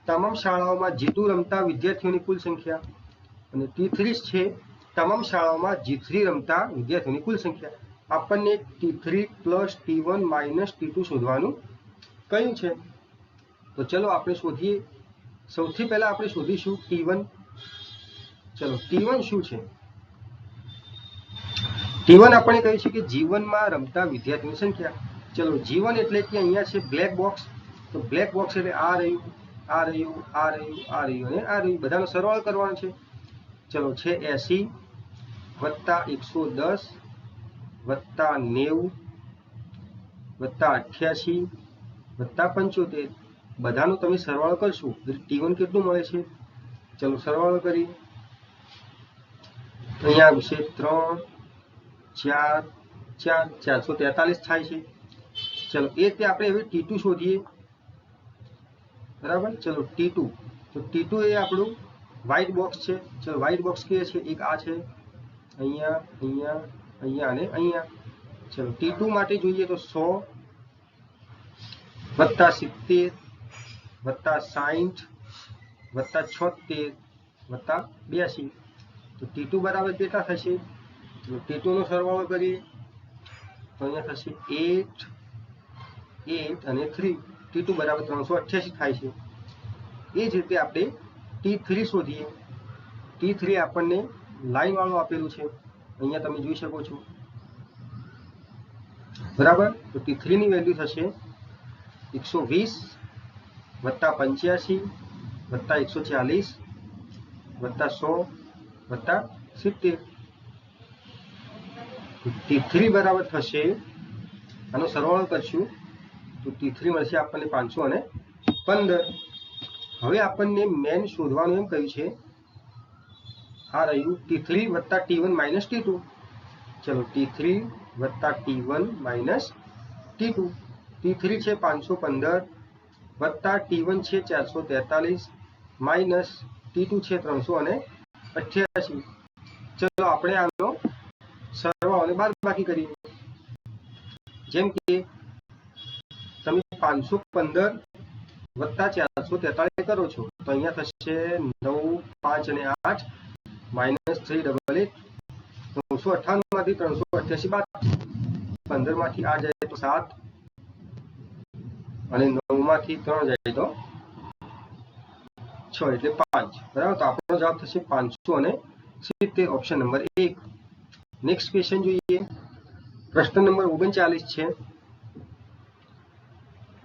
તમામ શાળાઓમાં G2 રમતા વિદ્યાર્થીઓની કુલ સંખ્યા. અને T3 છે તમામ શાળાઓમાં G3 રમતા વિદ્યાર્થીઓની કુલ સંખ્યા. આપણને T3 + T1 - T2 શોધવાનું કહ્યું છે. તો ચલો આપણે શોધીએ. સૌથી પહેલા આપણે શોધીશું T1. ચલો T1 શું છે? T1 આપણે કહ્યું છે કે G1 માં રમતા વિદ્યાર્થીઓની સંખ્યા. ચલો G1 એટલે કે અહીંયા છે બ્લેક બોક્સ. તો બ્લેક બોક્સ એટલે આ રહ્યું, આ રહ્યું, આ રહ્યું, આ રહ્યું અને આ રહ્યું. બધાનો સરવાળો કરવાનો છે. ચલો છે 80 + 110 + 90 + 88 + 75. બધાનો તમે સરવાળો કરશો એટલે T1 કેટલું મળે છે? ચલો સરવાળો કરીએ. અહીંયા આવશે 3 4 4 443 થાય છે. ચલો એ રીતે આપણે હવે T2 શોધીએ, બરાબર. ચલો T2. તો T2 એ આપણું વ્હાઇટ બોક્સ છે. ચલો વ્હાઇટ બોક્સ કે છે એક આ છે, અહીંયા, અહીંયા, અહીંયા અને અહીંયા. ચલો T2 માટે જોઈએ તો 100 + 70 + 60 + 76 + 82. તો T2 બરાબર કેટલા થશે? તો T2 નો સરવાળો કરીએ તો અહીંયા થશે 8 8 અને 3. T2 બરાબર 388 થાય છે. એ જ રીતે આપણે T3 શોધીએ. T3 આપણને લાઈન વાળું આપેલું છે, અહીંયા તમે જોઈ શકો છો, બરાબર. તો T3 ની વેલ્યુ થશે 120 + 85 + 140 + 100 + 70. T3 બરાબર થશે, આનો સરવાળો કરશું તો T3 મળશે આપણને 515. હવે આપણને મેન શોધવાનું એમ કહ્યું છે, આ રહ્યું T3 + T1 - T2. ચલો T3 + T1 - T2. T3 છે 515 + T1 છે 443 - T2 છે 388. ચલો આપણે આનો સરવાળો અને બાદબાકી કરીએ. જેમ કે તમે 515 + 443 કરો છો તો અહીંયા થશે 9 5 અને 8 - 388. 398 માંથી 388 બાદ 15 માંથી 8 જાય તો 7 અને 9 માંથી 3 જાય તો 6 એટલે 5 બરાબર। તો આપણો જવાબ થશે 570 ઓપ્શન નંબર 1। નેક્સ્ટ ક્વેશ્ચન જોઈએ। પ્રશ્ન નંબર 39 છે।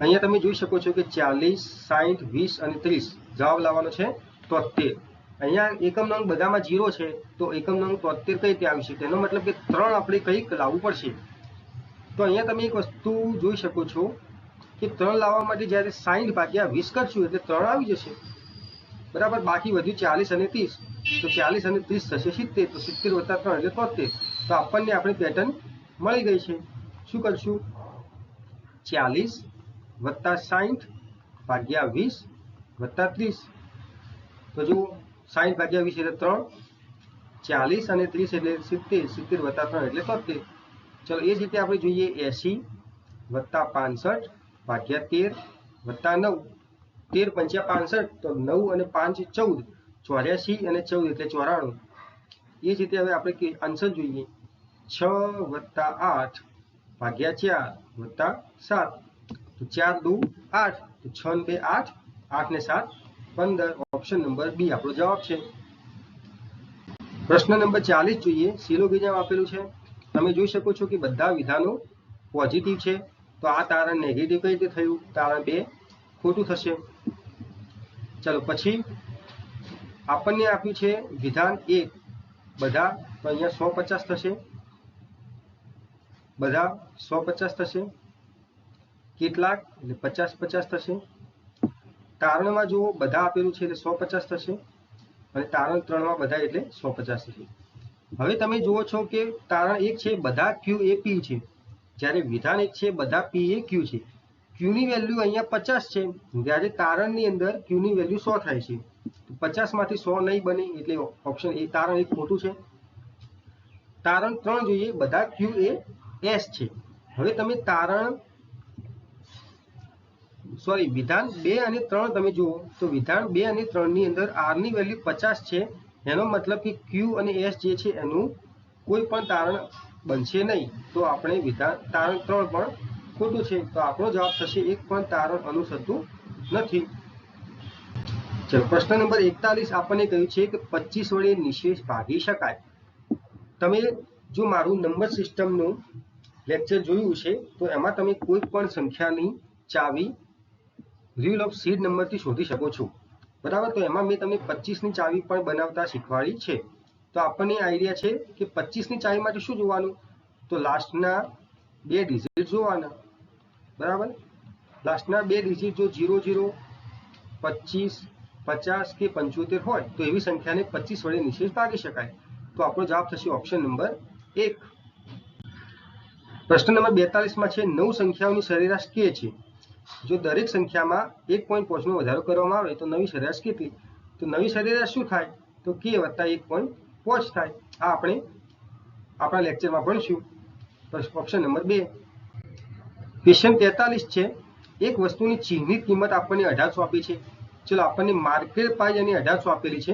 અહીંયા તમે જોઈ શકો છો કે 40 60 20 અને 30 જવાબ લાવવાનો છે 73। અહીંયા એકમ નંગ બધામાં 0 છે તો એકમ નંગ 73 કઈ રીતે આવી શકે? એનો મતલબ કે 3 આપણે કંઈક લાવવું પડશે। તો અહીંયા તમે એક વસ્તુ જોઈ શકો છો કે 3 લાવવા માટે જ્યારે 60 ભાગ્યા 20 કરશું એટલે 3 આવી જશે બરાબર। બાકી વધ્યું 40 અને 30 તો 40 અને 30 થશે 70 તો 70 વત્તા 3 એટલે 73। તો આપણને આપણી પેટર્ન મળી ગઈ છે। શું કરશું? 40 વત્તા 60 ભાગ્યા 20 વત્તા 30 તો જુઓ 60 ભાગ્યા 20 એટલે 3 40 અને 30 એટલે 70 70 વત્તા 3 એટલે 73। ચલો એ જ રીતે આપણે જોઈએ 80 વત્તા 65 ભાગ્યા 13 વત્તા 9 13 પંચ્યા 65 તો 9 અને 5 14 84 અને 14 એટલે 94। એ જ રીતે હવે આપણે આન્સર જોઈએ 6 વત્તા 8 ભાગ્યા 4 વત્તા 7 તો 4 દુ 8 તો 6 ને 2 8 8 ને 7 15 ઓપ્શન નંબર બી આપણો જવાબ છે। પ્રશ્ન નંબર 40 જોઈએ। સિલોગિઝમ આપેલું છે। તમે જોઈ શકો છો કે બધા વિધાનો પોઝિટિવ છે તો આ તારણ નેગેટિવ કઈ રીતે થયું? તારણ 2 ખોટું થશે। ચલો પછી આપણને આપ્યું છે વિધાન 1 બધા તો અહીંયા 150 થશે બધા 150 થશે કેટલાક એટલે 50 50 થશે। તારણમાં જુઓ બધા આપેલું છે એટલે 150 થશે અને તારણ 3 માં બધા એટલે 150 થશે। હવે તમે જુઓ છો કે તારણ 1 છે બધા Q એ P છે જ્યારે વિધાન 1 છે બધા P એ Q છે। Q ની વેલ્યુ અહીંયા 50 છે જ્યારે તારણની અંદર Q ની વેલ્યુ 100 થાય છે તો 50 માંથી 100 નહીં બને એટલે ઓપ્શન એ તારણ 1 ખોટું છે। તારણ 3 જોઈએ બધા Q એ S છે। હવે તમે વિધાન 2 અને 3 તમે જુઓ તો વિધાન 2 અને 3 ની અંદર R ની વેલ્યુ 50 છે એનો મતલબ કે Q અને S જે છે એનું કોઈ પણ તારણ બનશે નહીં તો આપણે તારણ 3 પણ ખોટું છે તો આપણો જવાબ થશે એક પણ તારણ અનુસરતું નથી। ચલો પ્રશ્ન નંબર 41 આપણને કહ્યું છે કે 25 વડે નિશેષ ભાગી શકાય। તમે જો મારું નંબર સિસ્ટમનું લેક્ચર જોયું છે તો એમાં તમે કોઈ પણ સંખ્યાની ચાવી રૂલ ઓફ સીડ નંબરથી શોધી શકો છો બરાબર। તો એમાં મેં તમને 25 ની ચાવી પણ બનાવતા શીખવાડી છે। તો આપણને આઈડિયા છે કે 25 ની ચાવી માટે શું જોવાનું? તો લાસ્ટના 2 ડિજિટ જોવાના બરાબર। લાસ્ટના 2 ડિજિટ જો 00 25 50 કે 75 હોય તો એવી સંખ્યાને 25 વડે નિશેષ ભાગી શકાય। તો આપણો જવાબ થશે ઓપ્શન નંબર 1। પ્રશ્ન નંબર 42 માં છે 9 સંખ્યાઓની સરેરાશ કે છે જો દરેક સંખ્યામાં 1.5 નો વધારો કરવામાં આવે તો નવી સરેરાશ કેટલી? તો નવી સરેરાશ શું થાય? તો k વત્તા 1.5 થાય। આ આપણે આપણા લેક્ચરમાં ભણીશું। Option number 2। ક્વેશ્ચન 43 છે એક વસ્તુની ચિહ્નિત કિંમત આપણને 1800 આપી છે। ચલો આપણને માર્કેટ પ્રાઇસ એની 1800 આપેલી છે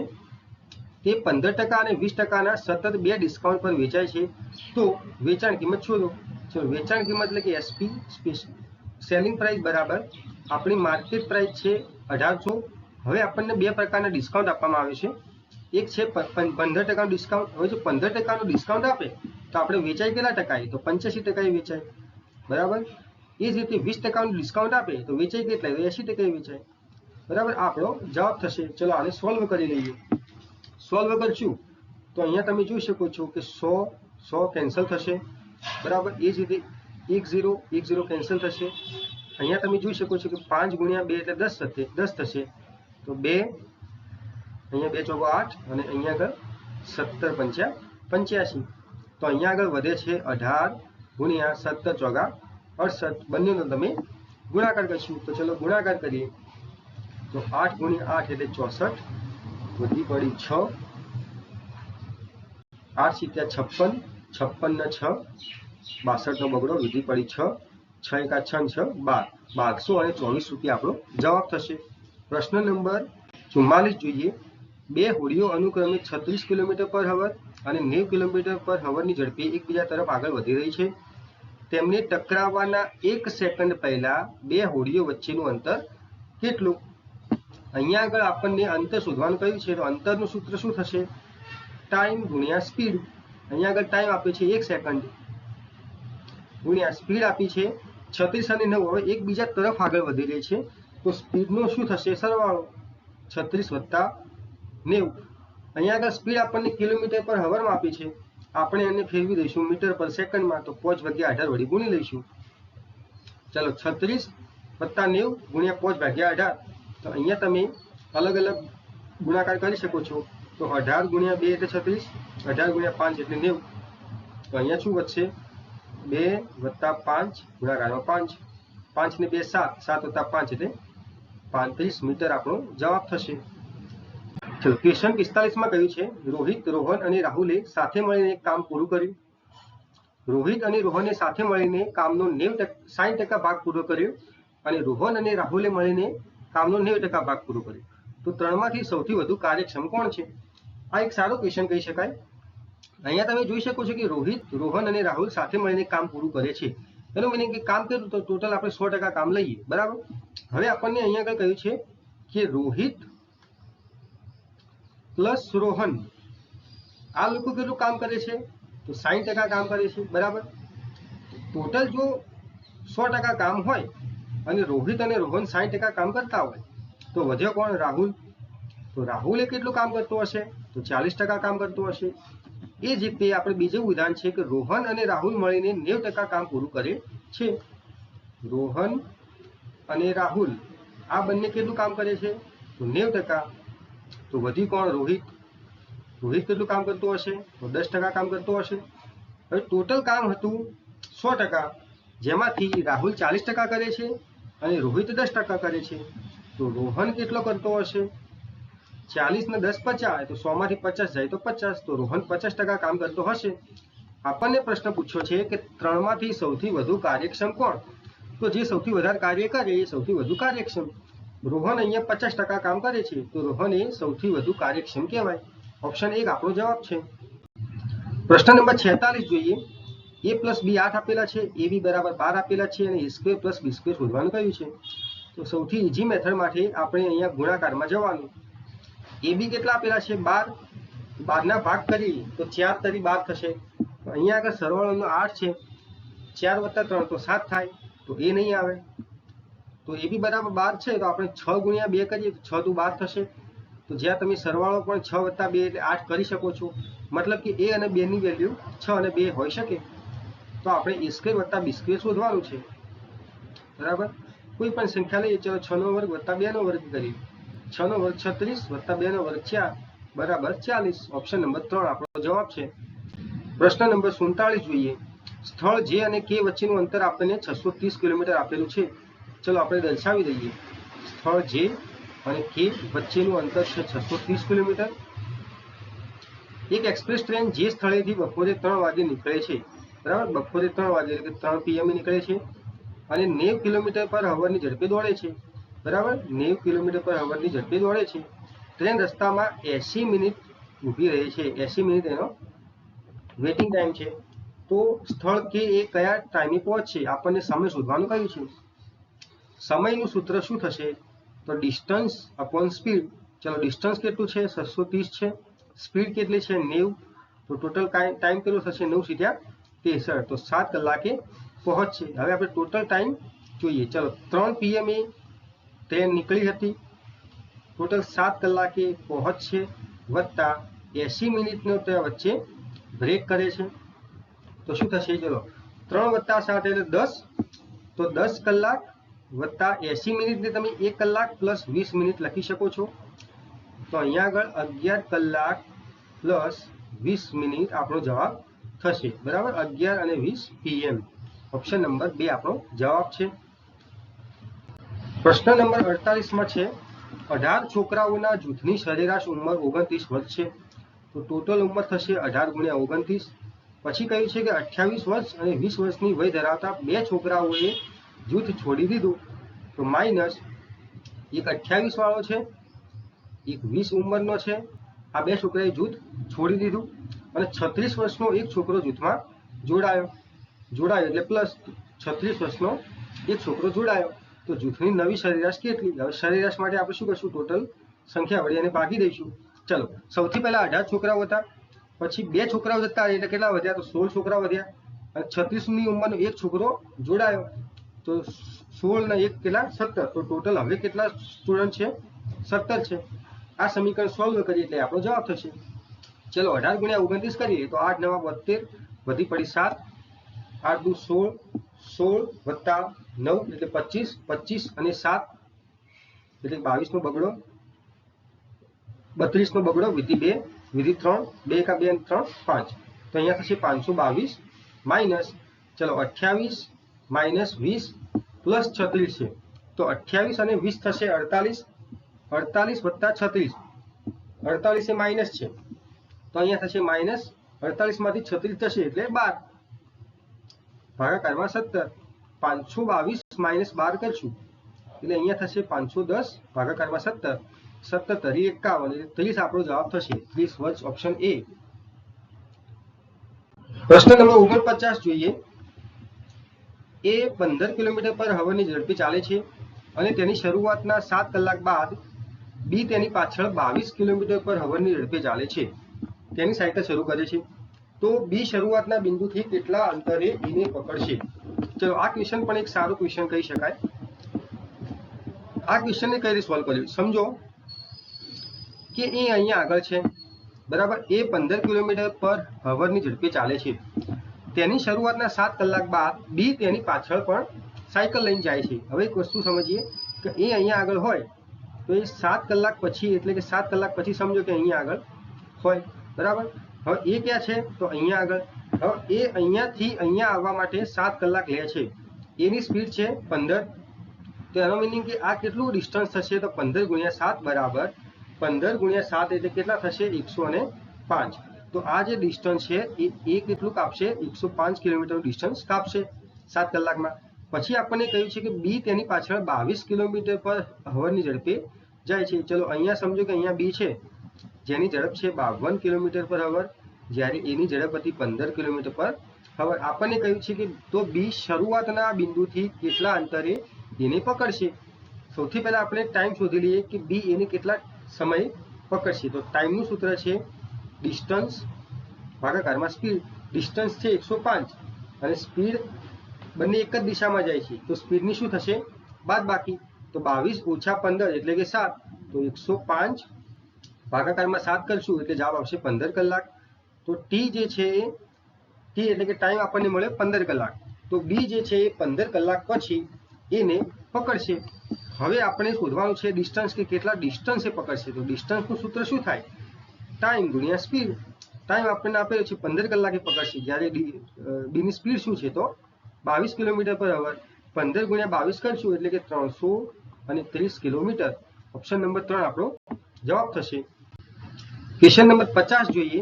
તે 15% અને 20%ના સતત 2 ડિસ્કાઉન્ટ પર વેચાય છે તો વેચાણ કિંમત શોધો। ચલો વેચાણ કિંમત એટલે કે SP સેલિંગ પ્રાઇસ બરાબર આપણી માર્કેટ પ્રાઇસ છે 1800। હવે આપણને 2 પ્રકારના ડિસ્કાઉન્ટ આપવામાં આવે છે એક છે 15% ડિસ્કાઉન્ટ। હવે જો 15% ડિસ્કાઉન્ટ આપે તો આપણે વેચાય કેટલા ટકાએ? તો 85% વેચાય બરાબર। એ જ રીતે 20% ડિસ્કાઉન્ટ આપે તો વેચાય કેટલા? 80% વેચાય બરાબર। આપણો જવાબ થશે। ચલો આને સોલ્વ કરી લઈએ। સોલ્વ કરશું તો અહીંયા તમે જોઈ શકો છો કે 100 કેન્સલ થશે બરાબર। એ જ રીતે 10 કેન્સલ થશે। અહીંયા તમે જોઈ શકો છો કે 5 ગુણ્યા 2 એટલે 10 થશે તો 2 અહીંયા 2 ચોકો 8 અને અહીંયા આગળ 17 પંચ્યા 85 તો અહીંયા આગળ વધે છે 18 ગુણ્યા 17 ચોગા 68 બંનેનો તમે ગુણાકાર કરશું। તો ચલો ગુણાકાર કરીએ તો 8 ગુણ્યા 8 એટલે 64 વધી પડી 6 8 × 56 56 ને 6 62 નો બગડો વધી પડી 6 6 × 6 1200 અને 24 રૂપિયા આપણો જવાબ થશે। પ્રશ્ન નંબર 44 જોઈએ। 2 હોડીઓ અનુક્રમે 36 કિલોમીટર પર હવર અને 90 કિલોમીટર પર હવરની ઝડપે એકબીજા તરફ આગળ વધી રહી છે તેમને ટકરાવવાના 1 સેકન્ડ પહેલા બે હોડીઓ વચ્ચેનું અંતર કેટલું? અહીંયા આગળ આપણને અંતર શોધવાનું કહ્યું છે, તો અંતરનું સૂત્ર શું થશે? ટાઈમ ગુણ્યા સ્પીડ. અહીંયા આગળ ટાઈમ આપે છે 1 સેકન્ડ ગુણ્યા સ્પીડ આપી છે 36 અને 9. હવે એકબીજા તરફ આગળ વધી રહી છે, તો સ્પીડનો શું થશે? સરવાળો 36 વત્તા 90. અહીંયા આગળ સ્પીડ આપણને કિલોમીટર પર હવરમાં આપી છે, આપણે એને ફેરવી દઈશું મીટર પર સેકન્ડમાં, તો 5 ભાગ્યા 18 વડે ગુણી લઈશું. ચલો 36 વત્તા 90 ગુણ્યા 5 ભાગ્યા 18. તો અહીંયા તમે અલગ અલગ ગુણાકાર કરી શકો છો. તો 18 ગુણ્યા 2 એટલે 36, 18 ગુણ્યા 5 એટલે 90. તો અહીંયા શું વધશે? 2 વત્તા 5 ગુણાકારમાં 5, 5 ને 2 7, 7 વત્તા 5 એટલે 35 મીટર આપણો જવાબ થશે. ચલો ક્વેશ્ચન 45 માં કહ્યું છે, રોહિત, રોહન અને રાહુલે સાથે મળીને કામ પૂરું કર્યું. રોહિત અને રોહને સાથે મળીને કામનો 60% ભાગ પૂરો કર્યો અને રોહન અને રાહુલે મળીને કામનો 90% ભાગ પૂરો કર્યો. તો ત્રણમાંથી સૌથી વધુ કાર્યક્ષમ કોણ છે? આ એક સારો ક્વેશ્ચન કહી શકાય. અહીંયા તમે જોઈ શકો છો કે રોહિત, રોહન અને રાહુલ સાથે મળીને કામ પૂરું કરે છે. એનું મીનિંગ કે કામ કર્યું તો ટોટલ આપણે 100% કામ લઈએ, બરાબર. હવે આપણને અહીંયા આગળ કહ્યું છે કે રોહિત પ્લસ રોહન આ લોકો કેટલું કામ કરે છે? તો 60% કામ કરે છે, બરાબર. ટોટલ જો 100% કામ હોય અને રોહિત અને રોહન 60% કામ કરતા હોય, તો વધ્યો કોણ? રાહુલ. તો રાહુલે કેટલું કામ કરતો હશે? તો 40% કામ કરતો હશે. એ જ રીતે આપણે બીજું ઉદાહરણ છે કે રોહન અને રાહુલ મળીને 90% કામ પૂરું કરે છે. રોહન અને રાહુલ આ બંને કેટલું કામ કરે છે? તો 90%. તો વધી કોણ? રોહિત. રોહિત કેટલું કામ કરતો હશે? તો 10% કામ કરતો હશે. હવે ટોટલ કામ હતું 100%, જેમાંથી રાહુલ 40% કરે છે અને રોહિત 10% કરે છે. તો રોહન કેટલો કરતો હશે? 40 ને 10 50, તો 100 માંથી 50 જાય તો 50. તો રોહન 50% કામ કરતો હશે. આપણને પ્રશ્ન પૂછ્યો છે કે ત્રણમાંથી સૌથી વધુ કાર્યક્ષમ કોણ? તો જે સૌથી વધારે કાર્ય કરે એ સૌથી વધુ કાર્યક્ષમ. રોહન અહીંયા 50% કામ કરે છે, તો રોહન એ સૌથી વધુ કાર્યક્ષમ કહેવાય. ઓપ્શન 1 આપણો જવાબ છે. પ્રશ્ન નંબર 46 જોઈએ. a પ્લસ b 8 આપેલા છે, ab બરાબર 12 આપેલા છે અને a² પ્લસ b² શોધવાનું કહ્યું છે. તો સૌથી ઈઝી મેથડ માટે આપણે અહીંયા ગુણાકારમાં જવાનું. ab કેટલા આપેલા છે? 12. 12 ના ભાગ કરીએ તો 4 તરી 12 થશે. અહીંયા આગળ સરવાળોનો 8 છે, 4 વત્તા 3 તો 7 થાય, તો એ નહીં આવે. તો ab બરાબર 12 છે, તો આપણે 6 ગુણ્યા 2 કરીએ તો 6 દુ 12 થશે. તો જ્યાં તમે સરવાળો પણ 6 વત્તા 2 એટલે 8 કરી શકો છો. મતલબ કે a અને b ની વેલ્યુ 6 અને 2 હોઈ શકે. તો આપણે a² વત્તા b² શોધવાનું છે, બરાબર. કોઈ પણ સંખ્યા લઈએ. ચલો 6 નો વર્ગ વત્તા 2 નો વર્ગ કરીએ. 6 નો વર્ગ 36 વત્તા 2 નો વર્ગ 4 બરાબર 40. ઓપ્શન નંબર 3 આપણો જવાબ છે. પ્રશ્ન નંબર 47 જોઈએ. સ્થળ જે અને કે વચ્ચેનું અંતર આપણને 630 કિલોમીટર આપેલું છે. ચલો આપણે દર્શાવી દઈએ. સ્થળ જે અને કે વચ્ચેનું અંતર છે 630 કિલોમીટર. એક એક્સપ્રેસ ટ્રેન જે સ્થળેથી બપોરે 3 વાગે નીકળે છે, બરાબર. બપોરે 3 વાગે એટલે કે 3 PM નીકળે છે અને 90 કિલોમીટર પર અવરની ઝડપે દોડે છે, બરાબર. 90 કિલોમીટર પર અવરની ઝડપે દોડે છે. ટ્રેન રસ્તામાં 80 મિનિટ ઊભી રહે છે. 80 મિનિટ એનો વેટિંગ ટાઈમ છે. તો સ્થળ કે એ કયા ટાઈમે પહોંચશે? આપણને સમય શોધવાનું કહ્યું છે. સમયનું સૂત્ર શું થશે? તો ડિસ્ટન્સ અપોન સ્પીડ. ચલો ડિસ્ટન્સ કેટલું છે? 630 છે. સ્પીડ કેટલી છે? 90. તો ટોટલ ટાઈમ કેટલો થશે? 9 × 63, તો 7 કલાકે પહોંચશે. હવે આપણે ટોટલ ટાઈમ જોઈએ. ચલો 3 PM ટ્રેન નીકળી હતી, ટોટલ 7 કલાકે પહોંચશે, વત્તા 80 મિનિટનો ત્યાં વચ્ચે બ્રેક કરે છે. તો શું થશે? ચલો 3 વત્તા 7 એટલે 10, તો 10 કલાક વત્તા 80 મિનિટને તમે 1 કલાક પ્લસ 20 મિનિટ લખી શકો છો. તો અહીંયા આગળ 11 કલાક પ્લસ 20 મિનિટ આપણો જવાબ થશે, બરાબર. 11 અને 20 PM. ઓપ્શન નંબર 2 આપણો જવાબ છે. પ્રશ્ન નંબર 48 માં છે, 18 છોકરાઓના જૂથની સરેરાશ ઉંમર 29 વર્ષ છે. તો ટોટલ ઉંમર થશે 18 ગુણ્યા 29. પછી કહ્યું છે કે 28 વર્ષ અને 20 વર્ષની વય ધરાવતા 2 છોકરાઓએ જૂથ છોડી દીધું. તો માઇનસ એક 28 વાળો છે, એક 20 ઉંમરનો છે. આ 2 છોકરાએ જૂથ છોડી દીધું અને 36 વર્ષનો એક છોકરો જૂથમાં જોડાયો. જોડાયો એટલે પ્લસ 36 વર્ષનો એક છોકરો જોડાયો તો જૂથની નવી સરેરાશ કેટલી? હવે સરેરાશ માટે આપણે શું કરશું? ટોટલ સંખ્યા વડે એને ભાગી દઈશું. ચલો સૌથી પહેલા 18 છોકરાઓ હતા, પછી 2 છોકરાઓ જતા એટલે કેટલા વધ્યા? તો 16 છોકરાઓ વધ્યા. અને 36ની ઉંમરનો એક છોકરો જોડાયો તો 16 ને 1 કેટલા? 17. તો ટોટલ હવે કેટલા સ્ટુડન્ટ છે? 17 છે. આ સમીકરણ સોલ્વ કરીએ એટલે આપણો જવાબ થશે. ચલો 18 ગુણ્યા 29 કરીએ તો 8 9 72 વધી પડી 7, 8 દુ 16, 16 વત્તા 9 એટલે 25, 25 અને 7 એટલે 22 નો બગડો, 32 નો બગડો, વિધિ 2, વિધિ 3, 2 કા 2 3 5. તો અહીંયા થશે 522 માઇનસ, ચલો 28 માઇનસ 20 પ્લસ 36 છે તો 28 અને 20 થશે 48, 48 વત્તા 36, 48 એ માઇનસ છે તો અહીંયા થશે માઇનસ 48 માંથી 36 થશે એટલે 12, ભાગાકારમાં 17. 522 માઇનસ 12 કરશું એટલે અહીંયા થશે 510 ભાગાકારમાં 17, 17 તરી 51 એટલે 30 આપણો જવાબ થશે. 30 વોઝ ઓપ્શન એ. પ્રશ્ન નંબર 49 જોઈએ. એ 15 કિલોમીટર પર હવાની ઝડપે ચાલે છે અને તેની શરૂઆતના 7 કલાક બાદ બી તેની પાછળ 22 કિલોમીટર પર હવાની ઝડપે ચાલે છે. તેની સાયકલ શરૂ કરે છે તો બી શરૂઆતના બિંદુથી કેટલા અંતરે એને પકડશે? ચલો આ ક્વેશ્ચન પણ એક સારું ક્વેશ્ચન કહી શકાય. આ ક્વેશ્ચનને કઈ રીતે સોલ્વ કર્યું? સમજો કે એ અહીંયા આગળ છે, બરાબર. એ 15 કિલોમીટર પર હવરની ઝડપે ચાલે છે. તેની શરૂઆતના 7 કલાક બાદ બી તેની પાછળ પણ સાયકલ લઈને જાય છે. હવે એક વસ્તુ સમજીએ કે એ અહીંયા આગળ હોય તો એ 7 કલાક પછી, એટલે કે 7 કલાક પછી સમજો કે અહીંયા આગળ હોય, બરાબર. હવે એ ક્યાં છે? તો અહીંયા આગળ. હવે એ અહીંયાથી અહીંયા આવવા માટે 7 કલાક લે છે. એની સ્પીડ છે 15. તો એનો મિનિંગ કે આ કેટલું ડિસ્ટન્સ થશે? તો 15 ગુણ્યા 7 બરાબર 15 ગુણ્યા 7 એટલે કેટલા થશે? 105. તો આ જે ડિસ્ટન્સ છે એ કેટલું કાપશે? 105 કિલોમીટર ડિસ્ટન્સ કાપશે 7 કલાકમાં. પછી આપણને કહ્યું છે કે બી તેની પાછળ 22 કિલોમીટર પર હવરની ઝડપે જાય છે. ચલો અહીંયા સમજો કે અહીંયા બી છે જેની ઝડપ છે 52 કિલોમીટર પર હવર, જ્યારે એની ઝડપ હતી 15 કિલોમીટર પર હવર. આપણને કહ્યું છે કે તો બી શરૂઆતના બિંદુથી કેટલા અંતરે એને પકડશે? સૌથી પહેલા આપણે ટાઈમ શોધી લઈએ કે બી એને કેટલા સમય પકડશે. તો ટાઈમનું સૂત્ર છે ડિસ્ટન્સ ભાગાકારમાં સ્પીડ. ડિસ્ટન્સ છે 105 અને સ્પીડ બંને એક જ દિશામાં જાય છે તો સ્પીડની શું થશે? બાદબાકી. તો 22 ઓછા 15 એટલે કે 7. તો 105 ભાગાકારમાં 7 કરશું એટલે જવાબ આવશે 15 કલાક. તો ટી જે છે ટી એટલે કે ટાઈમ આપણને મળે 15 કલાક. તો બી જે છે એ 15 કલાક પછી એને પકડશે. હવે આપણે શોધવાનું છે ડિસ્ટન્સ, કે કેટલા ડિસ્ટન્સ એ પકડશે. તો ડિસ્ટન્સનું સૂત્ર શું થાય? ટાઈમ ગુણ્યા સ્પીડ. ટાઈમ આપણને આપેલો છે 15 કલાકે પકડશે, જ્યારે બીની સ્પીડ શું છે? તો 22 કિલોમીટર પર અવર. 15 ગુણ્યા 22 કરશું એટલે કે 330 કિલોમીટર. ઓપ્શન નંબર 3 આપણો જવાબ થશે. ક્વેશ્ચન નંબર 50 જોઈએ.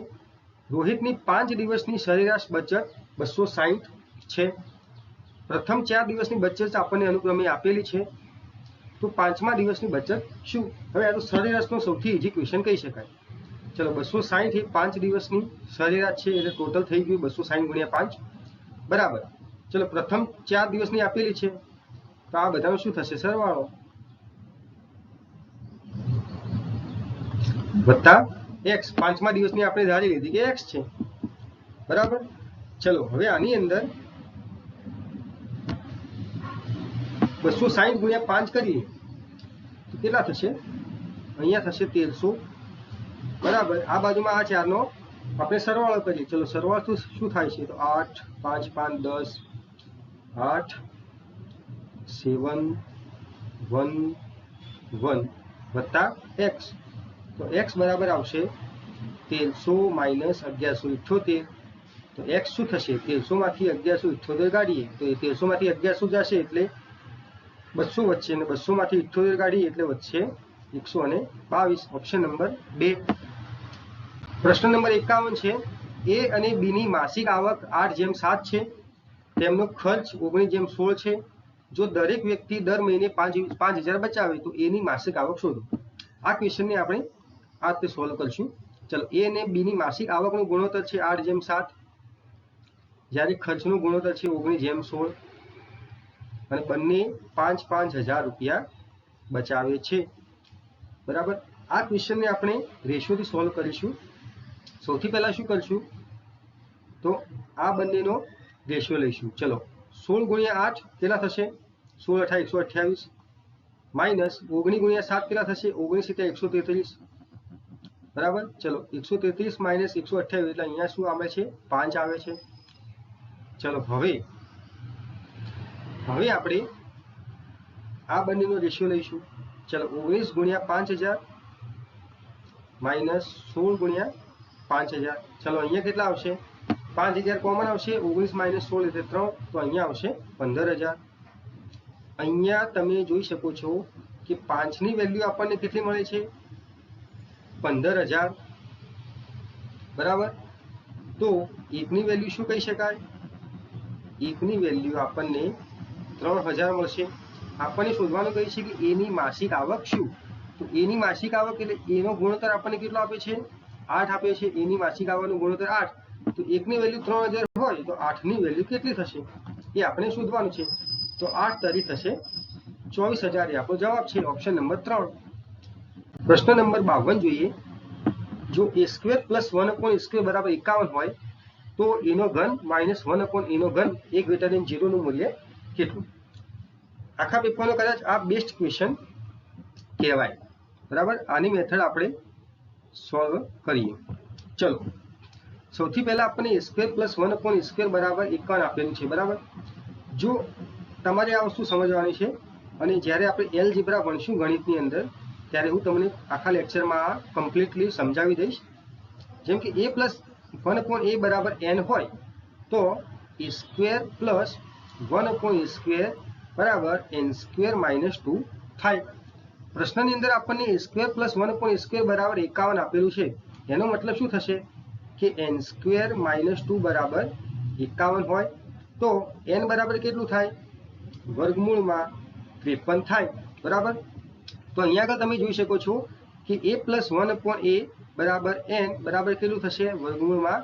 રોહિતની 5 દિવસની સરેરાશ બચત 260 છે. પ્રથમ 4 દિવસની બચત આપણને અનુક્રમે આપેલી છે, તો 5મા દિવસની બચત શું? હવે આ તો સરેરાશનો સૌથી ઇઝી ક્વેશ્ચન કહી શકાય. ચલો 260 એ 5 દિવસની સરેરાશ છે એટલે ટોટલ થઈ ગયું 260 ગુણ્યા 5 બરાબર. ચલો પ્રથમ 4 દિવસની આપેલી છે તો આ બધાનો શું થશે? સરવાળો વત્તા x. 5મા દિવસની આપણે ધારી લીધી કે x છે, બરાબર. ચલો હવે આની અંદર 260 ગુણ્યા 5 કરીએ તો કેટલા થશે? અહીંયા થશે 1300, બરાબર. આ બાજુમાં આ 4નો આપણે સરવાળો કરીએ. ચલો સરવાળો શું થાય છે? તો 8 5 5 10 8 7 1 1 વત્તા x. તો x બરાબર આવશે 1300 માઇનસ 1178. તો x શું થશે? 1300 માંથી 1178 કાઢીએ તો એ 1300 માંથી 1100 જશે એટલે 200 વધશે, અને 200 માંથી 78 કાઢીએ એટલે વધશે 122. Option number 2. પ્રશ્ન નંબર 51 છે. એ અને બીની માસિક આવક 8/7 છે. તેમનો ખર્ચ 19/16 છે. જો દરેક વ્યક્તિ દર મહિને 5000 બચાવે તો એની માસિક આવક શોધો. આ ક્વેશ્ચનને આપણે આ રીતે સોલ્વ કરશું. ચલો એ અને બીની માસિક આવકનો ગુણોત્તર છે 8/7, જ્યારે ખર્ચનો ગુણોત્તર છે 19:16 અને બંને 5,000 રૂપિયા બચાવે છે. બરાબર. આ ક્વેશ્ચનને આપણે રેશિયોથી સોલ્વ કરીશું. સૌથી પહેલા શું કરશું તો આ બંનેનો રેશિયો લઈશું. ચલો 16 × 8 કેટલા થશે? 16 × 8 128 માઇનસ 19 × 7 કેટલા થશે? 19 × 133. બરાબર. ચલો 133 માઇનસ 128 એટલે અહીંયા શું આવે છે? 5 આવે છે. ચલો હવે આપણે આ બંનેનો રેશિયો લઈશું. ચલો 19 × 5000 માઇનસ 16 × 5000. ચલો અહીંયા કેટલા આવશે? 5000 કોમન આવશે. 19 માઇનસ 16 એટલે 3, તો અહીંયા આવશે 15000. અહીંયા તમે જોઈ શકો છો કે 5 ની વેલ્યુ આપણને કેટલી મળે છે? 15000. બરાબર. તો 1 ની વેલ્યુ શું કહી શકાય? 1 ની વેલ્યુ આપણને 3000 મળશે. આપણને શોધવાનું કહે છે કે એ ની માસિક આવક શું? તો એ ની માસિક આવક એટલે એનો ગુણોત્તર આપણને કેટલો આપે છે? 8 આપે છે. એ ની માસિક આવકનો ગુણોત્તર 8. તો 1 ની વેલ્યુ 3000 હોય તો 8 ની વેલ્યુ કેટલી થશે એ આપણે શોધવાનું છે. તો 8 તરી થશે 24000 એ આપણો જવાબ છે. Option number 3. પ્રશ્ન નંબર 52 જોઈએ. જો a² + 1/a² બરાબર 51 હોય તો એનો ઘન માઇનસ 1/a નો ઘન a > 0 નું મૂલ્ય કેટલું? આખા પેપરનો કદાચ આ બેસ્ટ ક્વેશ્ચન કહેવાય. બરાબર. આની મેથડ આપણે સોલ્વ કરીએ. ચલો સૌથી પહેલા આપણને a² + 1/a² બરાબર 51 આપેલું છે. બરાબર. જો તમારે આ વસ્તુ સમજવાની છે અને જ્યારે આપણે એલજેબ્રા ભણશું ગણિતની અંદર ત્યારે હું તમને આખા લેક્ચરમાં આ કમ્પ્લીટલી સમજાવી દઈશ. જેમ કે a + 1/a બરાબર n હોય તો a² + 1/a² બરાબર n² - 2 થાય. પ્રશ્નની અંદર આપણને a² + 1/a² બરાબર 51 આપેલું છે. એનો મતલબ શું થશે કે n² - 2 બરાબર 51 હોય તો n બરાબર કેટલું થાય? વર્ગમૂળમાં 53 થાય. બરાબર. તો અહીંયા આગળ તમે જોઈ શકો છો કે a + 1/a બરાબર n બરાબર કેટલું થશે? વર્ગમૂળમાં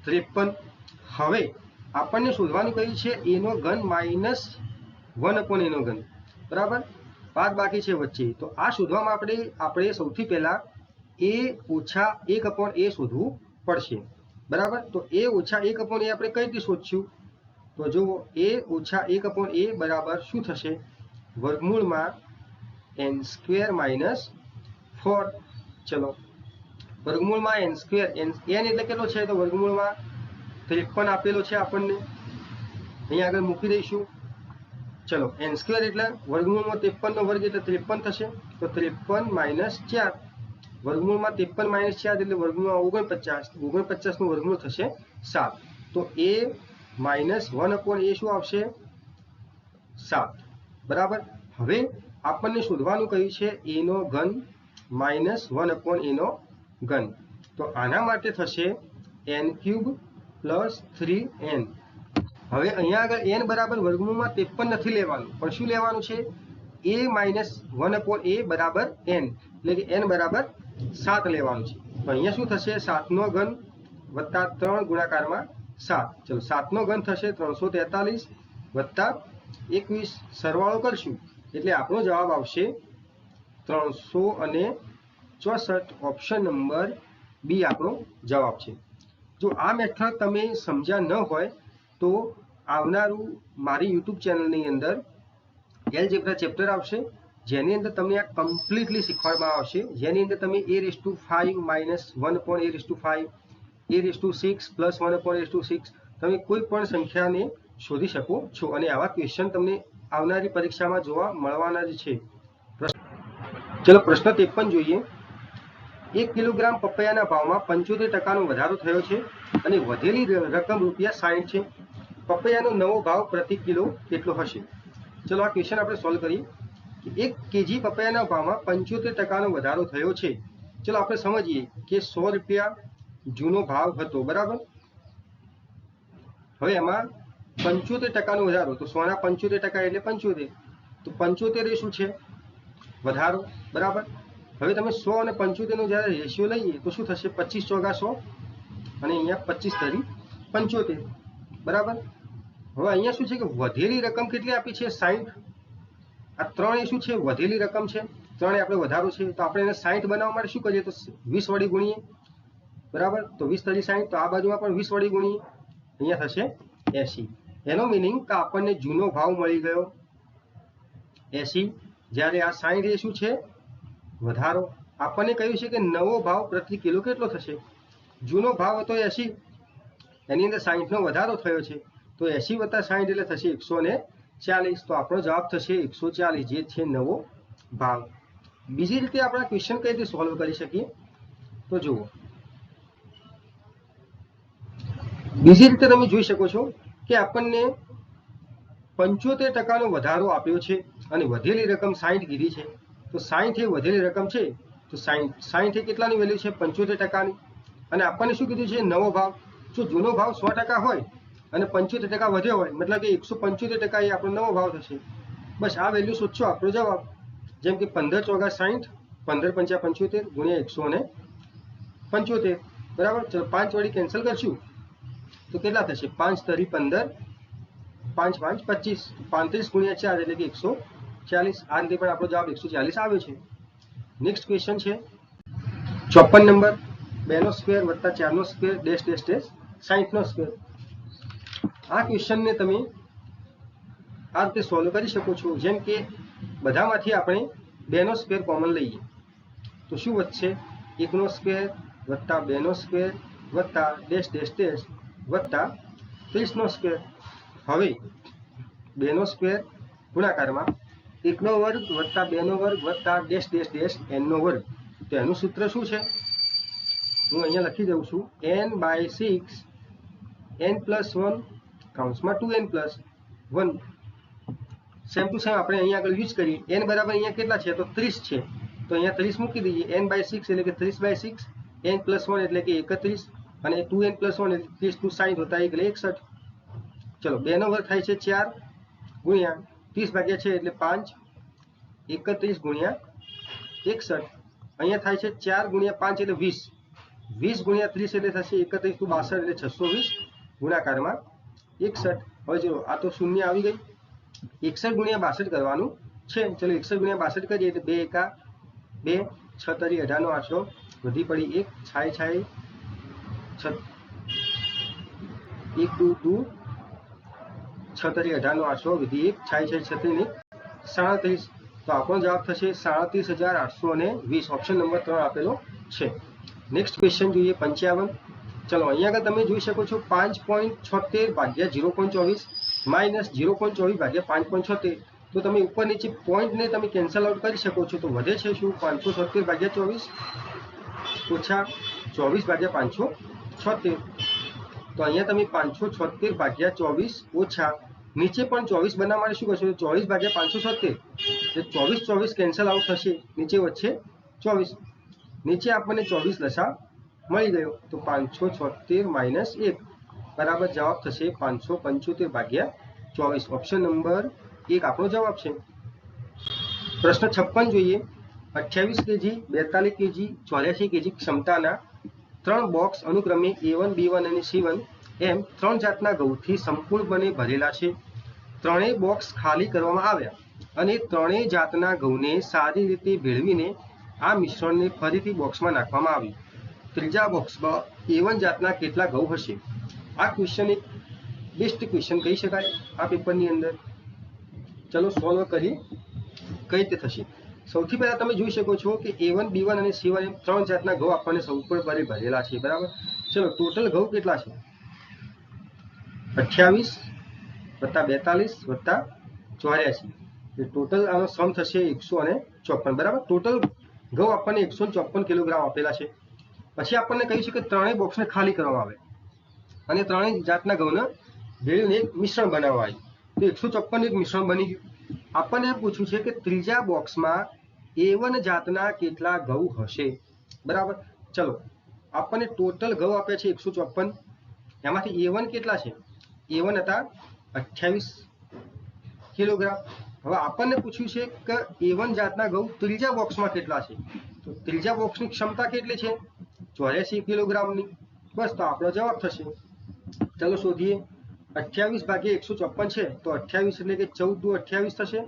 53. હવે આપણને શોધવાનું કહ્યું છે a નો ઘન માઇનસ 1/a નો ઘન. બરાબર. બાદ બાકી છે વચ્ચે. તો આ શોધવામાં આપણે સૌથી પહેલા a - 1/a શોધવું પડશે. બરાબર. તો a - 1/a આપણે કઈ રીતે શોધશું? તો જુઓ a - 1/a બરાબર શું થશે? વર્ગમૂળમાં n² - 4. ચલો વર્ગમૂળમાં n² n એટલે કેટલો છે? તો વર્ગમૂળમાં 53 આપેલો છે આપણને. અહીંયા આગળ મૂકી દઈશું. ચલો n² એટલે વર્ગમૂળમાં 53 નો વર્ગ એટલે 53 થશે. તો 53 - 4 વર્ગમૂળમાં 53 - 4 એટલે વર્ગમૂળમાં 49. 49 નું વર્ગમૂળ થશે 7. તો a - 1/a શું આવશે? 7. બરાબર. હવે આપણને શોધવાનું કહ્યું છે a નો ઘન માઇનસ 1/a નો ઘન. તો આના માટે થશે n³ + 3n. હવે અહીંયા આગળ n બરાબર વર્ગમૂળમાં 53 નથી લેવાનું, પણ શું લેવાનું છે? a - 1/a બરાબર n, એટલે કે n બરાબર 7 લેવાનું છે. તો અહીંયા શું થશે? 7 નો ઘન વત્તા 3 ગુણાકારમાં 7. ચલો 7 નો ઘન થશે 343 વત્તા 21. સરવાળો કરશું એટલે આપણો જવાબ આવશે 364. ઓપ્શન નંબર બી આપણો જવાબ છે. જો આ મેથડ તમે સમજ્યા ન હોય તો આવનારું મારી યુટ્યુબ ચેનલની અંદર એલજેબ્રા ચેપ્ટર આવશે, જેની અંદર તમને આ કમ્પ્લીટલી શીખવાડવામાં આવશે. જેની અંદર તમે a⁵ - 1/a⁵, a⁶ + 1/a⁶ તમે કોઈ પણ સંખ્યાને શોધી શકો છો. અને આવા ક્વેશ્ચન તમને આવનારી પરીક્ષામાં જોવા મળવાના જ છે. ચલો પ્રશ્ન 53 જોઈએ. 1 કિલોગ્રામ પપૈયાના ભાવમાં 75% વધારો થયો છે અને વધેલી રકમ ₹60 છે. પપૈયાનો નવો ભાવ પ્રતિ કિલો કેટલો હશે? ચલો આ ક્વેશ્ચન આપણે સોલ્વ કરીએ. 1 kg પપૈયાના ભાવમાં 75% વધારો થયો છે. ચલો આપણે સમજીએ કે ₹100 જૂનો ભાવ હતો. બરાબર. હવે એમાં 75% વધારો, તો 100 ના 75% એટલે 75. તો 75 એ શું છે? વધારો. બરાબર. હવે તમે 100 અને 75 નો જ્યારે રેશિયો લઈએ તો શું થશે? 25 × 100 અને અહીંયા 25 તરી 75. બરાબર. હવે અહીંયા શું છે કે વધેલી રકમ કેટલી આપી છે 60. આ 3 એ શું છે વધેલી રકમ છે, 3 એ આપણે વધારો છે, તો આપણે એને 60 બનાવવા માટે શું કરીએ તો 20 વડે ગુણીએ. બરાબર, તો 20 તરી 60, તો આ બાજુમાં પણ 20 વડે ગુણીએ, અહીંયા થશે 80. એનો મિનિંગ કે આપણને જૂનો ભાવ મળી ગયો 80, જ્યારે આ 60 એ શું છે વધારો. આપણને કહ્યું છે કે નવો ભાવ પ્રતિ કિલો કેટલો થશે. જૂનો ભાવ હતો 80, એની અંદર 60 નો વધારો થયો છે, તો 80 વત્તા 60 એટલે થશે 140. તો આપણો જવાબ થશે 140, જે છે નવો ભાવ. બીજી રીતે આપણે ક્વેશ્ચન કઈ રીતે સોલ્વ કરી શકીએ તો જુઓ. બીજી રીતે તમે જોઈ શકો છો કે આપણને 75% નો વધારો આપ્યો છે અને વધેલી રકમ 60 કીધી છે. તો 60 એ વધેલી રકમ છે, તો 60 એ કેટલાની વેલ્યુ છે 75%ની. અને આપણને શું કીધું છે નવો ભાવ. જો જૂનો ભાવ 100% હોય અને 75% વધ્યો હોય, મતલબ કે 175% એ આપણો નવો ભાવ થશે. બસ આ વેલ્યુ શોધશો આપણો જવાબ. જેમ કે 15 ચોગા 60, 15 પંચા 75 ગુણ્યા 175. બરાબર, ચલો 5 વડે કેન્સલ કરશું તો કેટલા થશે 5 તરી 15, 5 5 25, 35 ગુણ્યા 4 એટલે કે 140. આ રીતે પણ આપણો જવાબ 140 આવ્યો છે. નેક્સ્ટ ક્વેશ્ચન છે 54 નંબર. 2 નો સ્ક્વેર વત્તા 4 નો સ્ક્વેર ડેશ ડેશ ડેશ 60 નો સ્ક્વેર. આ ક્વેશ્ચનને તમે આ રીતે સોલ્વ કરી શકો છો. જેમ કે બધામાંથી આપણે 2 નો સ્ક્વેર કોમન લઈએ તો શું વધશે 1 નો સ્ક્વેર વત્તા 2 નો સ્ક્વેર વત્તા ડેશ ડેશ ડેશ વત્તા 30 નો સ્ક્વેર. હવે 2 નો સ્ક્વેર ગુણાકારમાં 1 નો વર્ગ વત્તા 2 નો વર્ગ વત્તા ડેશ ડેશ ડેશ n નો વર્ગ. તો એનું સૂત્ર શું છે હું અહીંયા લખી દઉં છું, n/6 n+1 કૌંસમાં 2n + 1. સેમ ટુ સેમ આપણે અહીંયા આગળ યુઝ કરીએ. n બરાબર અહીંયા કેટલા છે તો 30 છે, તો અહીંયા 30 મૂકી દઈએ. n/6 એટલે કે 30/6, n+1 એટલે કે 31, અને 2n + 1 એટલે 30 * 60 હોતા એટલે 61. ચલો 2 નો વર્ગ થાય છે 4 ગુણ્યા 30 ભાગ્યા છે એટલે 5, 31 ગુણ્યા 61. અહીંયા થાય છે 4 ગુણ્યા 5 એટલે 20, 20 ગુણ્યા 30 એટલે થશે 31 * 62 એટલે 620 ગુણાકારમાં 61. હવે જો આ તો શૂન્ય આવી ગઈ, 61 ગુણ્યા 62 કરવાનું છે. ચલો 61 ગુણ્યા 62 કરીએ એટલે 2 એકા 2, 6 તરી 18 નો 800, વધી પડી 1, છાય છાય 1 2 2, 6 તરી 18 નો 800, વધી 1, છાય છાય 36 37. તો આપણો જવાબ થશે 37,820. ઓપ્શન નંબર 3 આપેલો છે. નેક્સ્ટ ક્વેશ્ચન જોઈએ 55. ચલો અહીંયા આગળ તમે જોઈ શકો છો 5.76 ભાગ્યા 0.24 માઇનસ 0.24 ભાગ્યા 5.76. તો તમે ઉપર નીચે પોઈન્ટને તમે કેન્સલ આઉટ કરી શકો છો. તો વધે છે શું 576 ભાગ્યા 24 ઓછા 24 ભાગ્યા 576. તો અહીંયા તમે 576 ભાગ્યા 24 ઓછા નીચે પણ 24 બનાવવા માટે શું કરશો 24 ભાગ્યા 576, એટલે 24 કેન્સલ આઉટ થશે, નીચે વધશે 24. નીચે આપણને 24 લસા મળી ગયો. તો 576 - 1 બરાબર જવાબ થશે 575 ભાગ્યા 24. ઓપ્શન નંબર 1 આપણો જવાબ છે. પ્રશ્ન 56 જોઈએ. 28 કેજી, 42 કેજી, 84 કેજી ક્ષમતાના 3 બોક્સ અનુક્રમે A1, B1 અને C1 એમ 3 જાતના ઘઉંથી સંપૂર્ણપણે ભરેલા છે. ત્રણેય બોક્સ ખાલી કરવામાં આવ્યા અને ત્રણેય જાતના ઘઉંને સારી રીતે ભેળવીને આ મિશ્રણને ફરીથી બોક્સમાં નાખવામાં આવ્યું. ત્રીજા બોક્સમાં A1 જાતના કેટલા ઘઉં હશે? આ ક્વેશ્ચન એક બેસ્ટ ક્વેશ્ચન કહી શકાય આ પેપરની અંદર. ચલો સોલ્વ કરીએ કઈ રીતે થશે. સૌથી પહેલા તમે જોઈ શકો છો કે A1, B1 અને C1 એમ 3 જાતના ઘઉં આપણને સંપૂર્ણપણે ભરેલા છે. બરાબર, ચલો ટોટલ ઘઉં કેટલા છે 28 વત્તા 42 વત્તા 84, એ ટોટલ આનો સમ થશે 154. બરાબર, ટોટલ ઘઉં આપણને 154 કિલોગ્રામ આપેલા છે. પછી આપણને કહ્યું છે કે ત્રણેય બોક્સને ખાલી કરવામાં આવે અને ત્રણેય જાતના ઘઉંને ભેળવીને એક મિશ્રણ બનાવવા આવ્યું. તો 154 એક મિશ્રણ બની ગયું. આપણને એમ પૂછ્યું છે કે ત્રીજા બોક્સમાં A1 જાતના કેટલા ઘઉં હશે. બરાબર, ચલો આપણને ટોટલ ઘઉં આપ્યા છે 154, એમાંથી A1 કેટલા છે, A1 હતા 28 કિલોગ્રામ. હવે આપણને પૂછ્યું છે કે A1 જાતના ઘઉં ત્રીજા બોક્સમાં કેટલા છે. તો ત્રીજા બોક્સની ક્ષમતા કેટલી છે 84 કિલોગ્રામની. બસ, તો આપણો જવાબ થશે. ચલો શોધીએ. 28 ભાગ્યા 154 છે તો 28 એટલે કે 14 દુ 28 થશે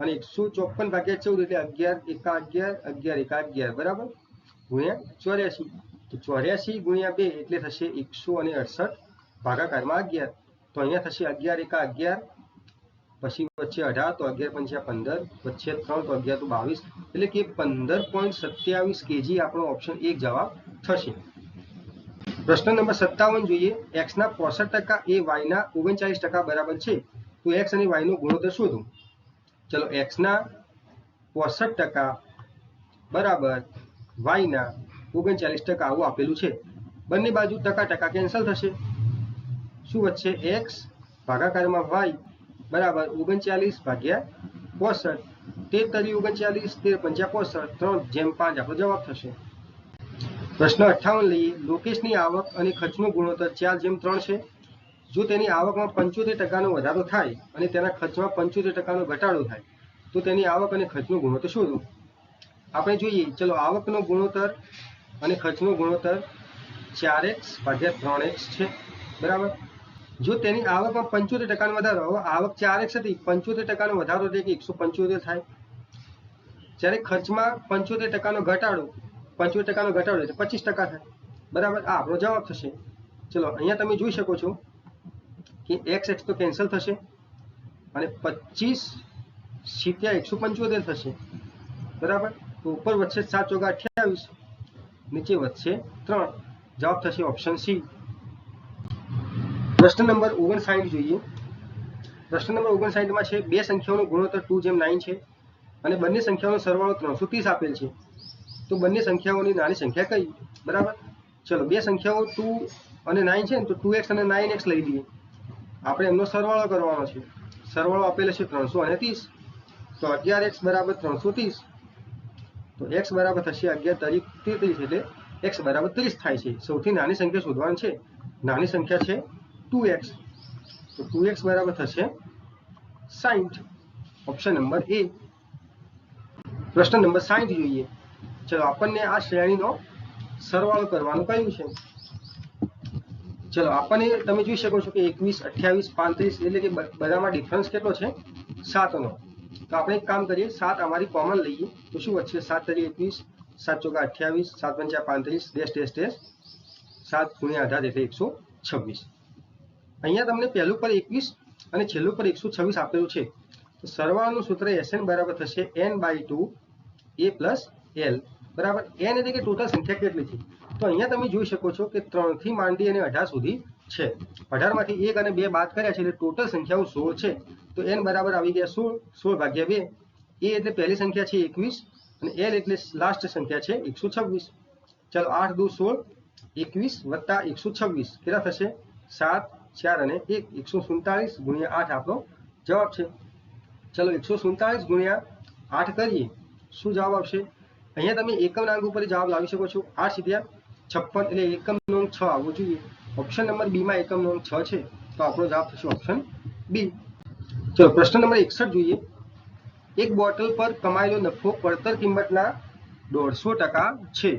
અને 154 ભાગ્યા 14 એટલે 11 એકા 11 11 એકા 11 બરાબર ગુણ્યા 84 તો 84 ગુણ્યા 2 એટલે થશે 168 ભાગાકારમાં 11 તો અહીંયા થશે 11 એકા 11 પછી વચ્ચે 18 તો 11 પંચા 15 વચ્ચે 3 તો 11 તો 22 એટલે કે 15.27 કેજી આપણો ઓપ્શન 1 જવાબ થશે। પ્રશ્ન નંબર 57 જોઈએ x ના 65% એ y ના 39% બરાબર છે તો x અને y નો ગુણોત્તર શોધો। ચલો x ના 65% બરાબર y ના 39% આવું આપેલું છે। બંને બાજુ ટકા ટકા કેન્સલ થશે, શું વધશે x ભાગાકારમાં y બરાબર 39 ભાગ્યા 65 13 તરી 39 13 પંચા 65 3/5 આપણો જવાબ થશે। પ્રશ્ન 58 લઈએ લોકેશની આવક અને ખર્ચનો ગુણોત્તર 4/3 છે। જો તેની આવકમાં 75% નો વધારો થાય અને તેના ખર્ચમાં 75% નો ઘટાડો થાય તો તેની આવક અને ખર્ચનો ગુણોત્તર શોધો। આપણે જોઈએ ચલો આવકનો ગુણોત્તર અને ખર્ચનો ગુણોત્તર 4x ભાગ્યા 3x છે બરાબર। જો તેની આવકમાં 75% નો વધારો, આવક 4x હતી 75% નો વધારો એટલે કે 175 થાય, જ્યારે ખર્ચમાં 75% નો ઘટાડો 75% નો ઘટાડો એટલે 25% થાય બરાબર, આ આપણો જવાબ થશે। ચલો અહીંયા તમે જોઈ શકો છો કે x તો કેન્સલ થશે અને 25 × 175 થશે બરાબર, તો ઉપર વધશે 7 × 28 નીચે વધશે 3, જવાબ થશે ઓપ્શન સી। પ્રશ્ન નંબર 59 જોઈએ। પ્રશ્ન નંબર 59 માં છે બે સંખ્યાઓનો ગુણોત્તર 2/9 છે અને બંને સંખ્યાઓનો સરવાળો 330 આપેલ છે તો બંને સંખ્યાઓની નાની સંખ્યા કઈ બરાબર। ચલો બે સંખ્યાઓ 2 અને 9 છે ને તો 2x અને 9x લઈ લઈએ, આપણે એમનો સરવાળો કરવાનો છે। સરવાળો આપેલો છે 330 તો 11x બરાબર 330 તો x બરાબર થશે 11 તરી 33 એટલે x બરાબર 30 થાય છે। સૌથી નાની સંખ્યા શોધવાની છે, નાની સંખ્યા છે 2x તો 2x બરાબર થશે 60, ઓપ્શન નંબર એ। પ્રશ્ન નંબર 60 જોઈએ। ચલો આપણને આ શ્રેણીનો સરવાળો કરવાનું કહ્યું છે। ચલો આપણને તમે જોઈ શકો છો કે 21 28 35 એટલે કે બધામાં ડિફરન્સ કેટલો છે 7 નો, તો આપણે એક કામ કરીએ 7 અમારી કોમન લઈએ તો શું વધશે 7 તરી 21 7 × 28 7 પંચા 35 ડેશ ડેશ ડેશ 7 × 18 એટલે 126। અહીંયા તમને પહેલું પર 21 અને છેલ્લું પર 126 આપેલું છે તો સરવાળાનું સૂત્ર SN બરાબર થશે n/2 a + l બરાબર। n એટલે કે ટોટલ સંખ્યા કેટલી છે તો અહીંયા તમે જોઈ શકો છો કે 3 થી માંડી અને 18 સુધી છે, 18 માંથી 1 અને 2 બાદ કર્યા છે એટલે ટોટલ સંખ્યાઓ 16 છે તો n બરાબર આવી ગયા 16, 16 ભાગ્યા 2, a એટલે પહેલી સંખ્યા છે 21 અને l એટલે લાસ્ટ સંખ્યા છે 126। ચલો 8 દુ 16 21 વત્તા 126 કેટલા થશે 7 4 અને 1 147 ગુણ્યા 8 આપણો જવાબ છે। ચલો 147 ગુણ્યા 8 કરીએ શું જવાબ આવશે, અહીંયા તમે એકમ અંક ઉપર જવાબ લાવી શકો છો, 8 × 56 એટલે એકમ નંગ 6 આવવો જોઈએ। ઓપ્શન નંબર બી માં એકમ નંગ 6 છે તો આપણો જવાબ થશે ઓપ્શન બી। ચલો પ્રશ્ન નંબર 61 જોઈએ। એક બોટલ પર કમાયેલો નફો પડતર કિંમતના 150% છે।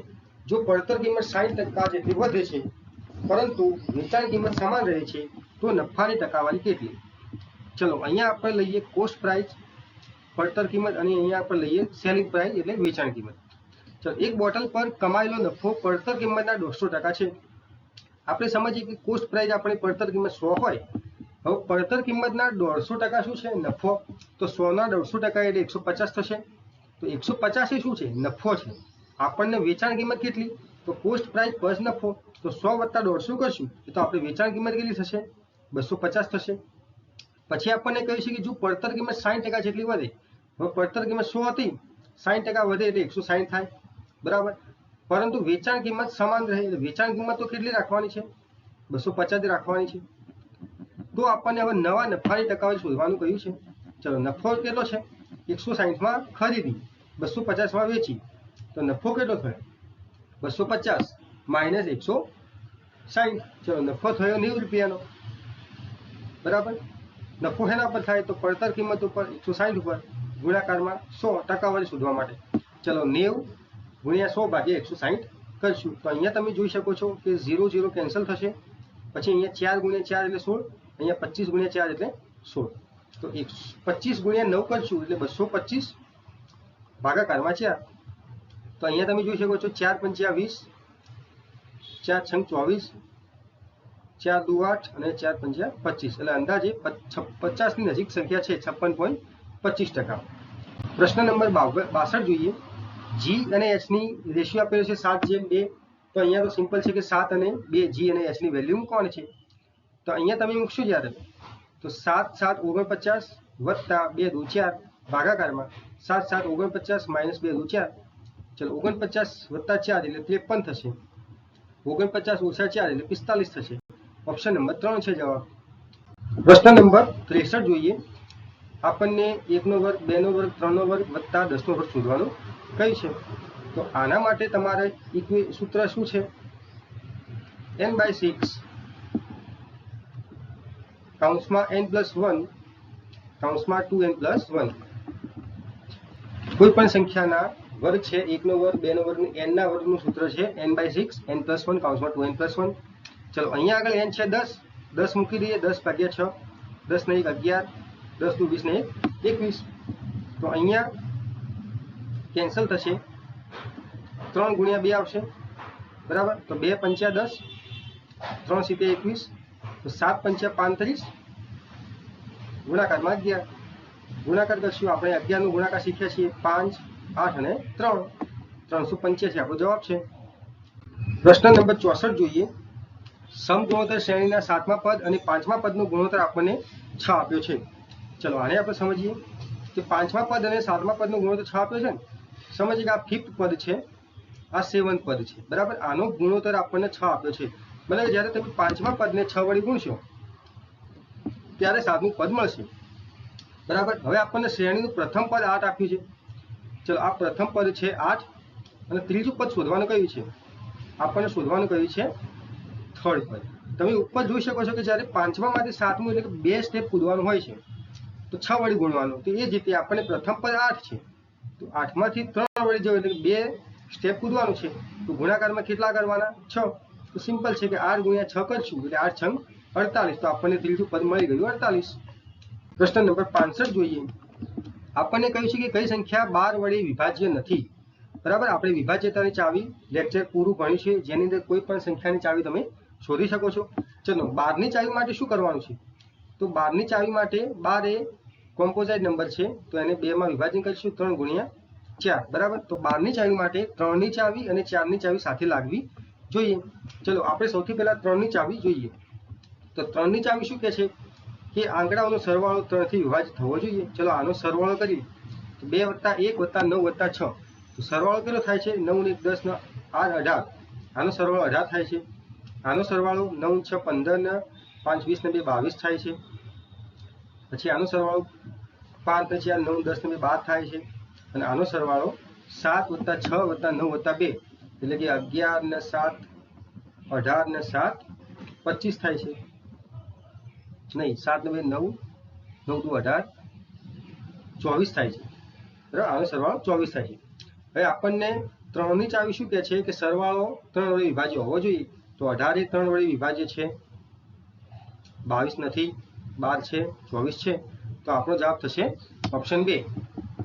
જો પડતર કિંમત 60% જેટલી વધે છે પરંતુ વેચાણ કિંમત સમાન રહે છે તો નફાની ટકાવારી કેટલી। ચલો અહીંયા આપણે લઈએ કોસ્ટ પ્રાઇસ પડતર કિંમત અને અહીંયા આપણે લઈએ સેલિંગ પ્રાઇસ એટલે વેચાણ કિંમત। ચલો એક બોટલ પર કમાયેલો નફો પડતર કિંમતના 150% છે। આપણે સમજીએ કે કોસ્ટ પ્રાઇસ આપણી પડતર કિંમત 100 હોય, હવે પડતર કિંમતના 150% શું છે નફો, તો 100 ના 150% એટલે 150 થશે, તો 150 એ શું છે નફો છે। આપણને વેચાણ કિંમત કેટલી તો કોસ્ટ પ્રાઇસ પ્લસ નફો, તો 100 + 150 કરશું તો આપણે વેચાણ કિંમત કેટલી થશે 250 થશે। પછી આપણને કહ્યું છે કે જો પડતર કિંમત 60% જેટલી વધે, હવે પડતર કિંમત 100 હતી 60% વધે એટલે 160 થાય બરાબર, પરંતુ વેચાણ કિંમત સમાન રહે એટલે વેચાણ કિંમત તો કેટલી રાખવાની છે 250 રાખવાની છે। તો આપણને હવે નવા નફાની ટકાવારી શોધવાનું કહ્યું છે। ચલો નફો કેટલો છે 160 માં ખરીદી 250 માં વેચી તો નફો કેટલો થયો 250 માઇનસ 160, ચલો નફો થયો 90 રૂપિયાનો બરાબર। નફો હેના પર થાય તો પડતર કિંમત ઉપર 160 ઉપર ગુણાકારમાં 100 ટકાવારી શોધવા માટે ચલો 90 ગુણ્યા 100 ભાગ્યા 160 કરશું તો અહીંયા તમે જોઈ શકો છો કે 0 0 કેન્સલ થશે, પછી અહીંયા 4 × 4 એટલે 16 અહીંયા 25 ગુણ્યા 4 એટલે 16. તો 25 ગુણ્યા 9 કરશું એટલે 225 ભાગાકારમાં 4. તો અહીંયા તમે જોઈ શકો છો 4 પંચા 20, 4 છંગ 24, 4 દુ 8 અને 4 પંચા 25. એટલે અંદાજે 50 ની નજીક સંખ્યા છે 56.25%. પ્રશ્ન નંબર 62 જોઈએ. જી અને એચ ની રેશિયો આપેલો છે 7:2. તો અહીંયા તો સિમ્પલ છે કે 7 અને 2 જી અને એચ ની વેલ્યુ મૂકવાની છે. તો અહીંયા તમે મૂકશો જ્યારે તો 7 7 49 વત્તા 2 દુ 4 ભાગાકારમાં 7 7 49 માઇનસ 2 દુ 4. ચલો 49 વત્તા 4 એટલે 53 થશે. 49 ઓછા 4 એટલે 45 થશે. ઓપ્શન નંબર 3 છે જવાબ. પ્રશ્ન નંબર 63 જોઈએ. આપણને 1 નો વર્ગ 2 નો વર્ગ 3 નો વર્ગ વત્તા 10 નો વર્ગ શોધવાનું કહ્યું છે. તો આના માટે તમારે સૂત્ર શું છે? n/6 કૌંસમાં n+1 કૌંસમાં 2n+1. કોઈ પણ સંખ્યાના વર્ગ છે 1 નો વર્ગ 2 નો વર્ગ n ના વર્ગનું સૂત્ર છે n/6 n+1 કૌંસમાં 2n+1. ચલો અહીંયા આગળ n છે 10, 10 મૂકી દઈએ. 10 ભાગ્યા 6, 10 ને 1 11, 10 દુ 20 ને 1 21. તો અહીંયા કેન્સલ થશે. 3 ગુણ્યા 2 આવશે બરાબર. તો 2 પંચા 10, 3 સીતે 21, તો 7 પંચા 35 ગુણાકારમાં 11. ગુણાકાર કરશું આપણે 11 નો ગુણાકાર શીખ્યા છીએ 5 8 અને 3 385 આપણો જવાબ છે. પ્રશ્ન નંબર 64 જોઈએ. સમગુણોત્તર શ્રેણીના 7મા પદ અને 5મા પદનો ગુણોત્તર આપણને 6 આપ્યો છે. ચલો આને આપણે સમજીએ કે 5મા પદ અને 7મા પદનો ગુણોત્તર 6 આપ્યો છે ને. સમજીએ કે આ 5th પદ છે, આ 7th પદ છે બરાબર. આનો ગુણોત્તર આપણને 6 આપ્યો છે. મતલબ જ્યારે તમે 5મા પદને 6 વડે ગુણશો ત્યારે 7મું પદ મળશે બરાબર. હવે આપણને શ્રેણીનું પ્રથમ પદ 8 આપ્યું છે. ચલો આ પ્રથમ પદ છે 8 અને ત્રીજું પદ શોધવાનું કહ્યું છે. આપણને શોધવાનું કહ્યું છે થર્ડ પદ. તમે ઉપર જોઈ શકો છો કે જ્યારે 5મામાંથી 7મું એટલે કે 2 સ્ટેપ કૂદવાનું હોય છે તો 6 વડે ગુણવાનું. તો એ જ રીતે આપણને પ્રથમ પદ 8 છે તો 8માંથી 3 વડે જવું એટલે 2 સ્ટેપ કૂદવાનું છે. તો ગુણાકારમાં કેટલા કરવાના? 6. તો સિમ્પલ છે કે 8 ગુણ્યા 6 કરશું એટલે 8 છંગ 48. તો આપણને ત્રીજું પદ મળી ગયું 48. પ્રશ્ન નંબર 65 જોઈએ. આપણને કહ્યું છે કે કઈ સંખ્યા 12 વડે વિભાજ્ય નથી બરાબર. આપણે વિભાજ્યતાની ચાવી લેક્ચર પૂરું ભણ્યું છે જેની અંદર કોઈ પણ સંખ્યાની ચાવી તમે શોધી શકો છો. ચલો 12ની ચાવી માટે શું કરવાનું છે? તો 12ની ચાવી માટે 12 એ કોમ્પોઝાઇટ નંબર છે તો એને 2 માં વિભાજન કરીશું 3 ગુણ્યા 4 બરાબર. તો 12ની ચાવી માટે 3ની ચાવી અને 4ની ચાવી સાથે લાગવી જોઈએ. ચલો આપણે સૌથી પહેલા 3ની ચાવી જોઈએ. તો 3ની ચાવી શું કહે છે કે આંકડાઓનો સરવાળો 3 થી વિભાજિત થવો જોઈએ. ચલો આનો સરવાળો કરીએ તો 2 વત્તા 1 વત્તા 9 વત્તા 6. તો સરવાળો કેટલો થાય છે? 9 ને 1 10 ને 8 18. આનો સરવાળો 18 થાય છે. આનો સરવાળો 9 6 15 ને 5 20 ને 2 22 થાય છે. પછી આનો સરવાળો 5 ને 4 9 10 ને 2 12 થાય છે. અને આનો સરવાળો 7 વત્તા 6 વત્તા 9 વત્તા 2 એટલે કે 11 ને 7 18 ને 7 25 થાય છે. નહીં 7 ને 2 9 9 દુ 18 24 થાય છે બરાબર. આનો સરવાળો 24 થાય છે. હવે આપણને 3ની ચાવી શું કહે છે કે સરવાળો 3 વડે વિભાજ્ય હોવો જોઈએ. તો 18 એ 3 વડે વિભાજ્ય છે, 22 નથી, 12 છે, 24 છે. તો આપણો જવાબ થશે ઓપ્શન 2.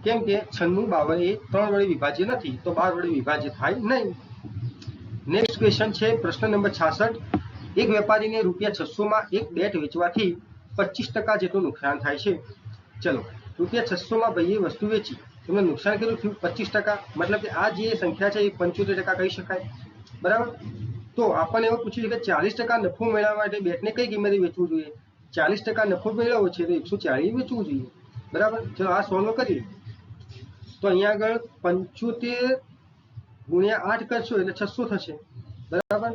કેમ કે 96 52 એ 3 વડે વિભાજ્ય નથી તો 12 વડે વિભાજ્ય થાય નહીં. નેક્સ્ટ ક્વેશ્ચન છે પ્રશ્ન નંબર 66. એક વેપારીને ₹600 માં એક બેટ વેચવાથી 25% જેટલું નુકસાન થાય છે. ચલો ₹600 માં ભાઈએ વસ્તુ વેચી, તમને નુકસાન કેટલું થયું? 25%. મતલબ કે આ જે સંખ્યા છે એ 75% કહી શકાય બરાબર. તો આપણને એવું પૂછ્યું છે કે 40% નફો મેળવવા માટે બેટને કઈ કિંમતે વેચવું જોઈએ? 40% નફો મેળવવો છે તો 140 વેચવું જોઈએ બરાબર. ચલો આ સોલ્વ કરીએ તો અહીંયા આગળ 75 ગુણ્યા 8 કરશો એટલે 600 થશે બરાબર.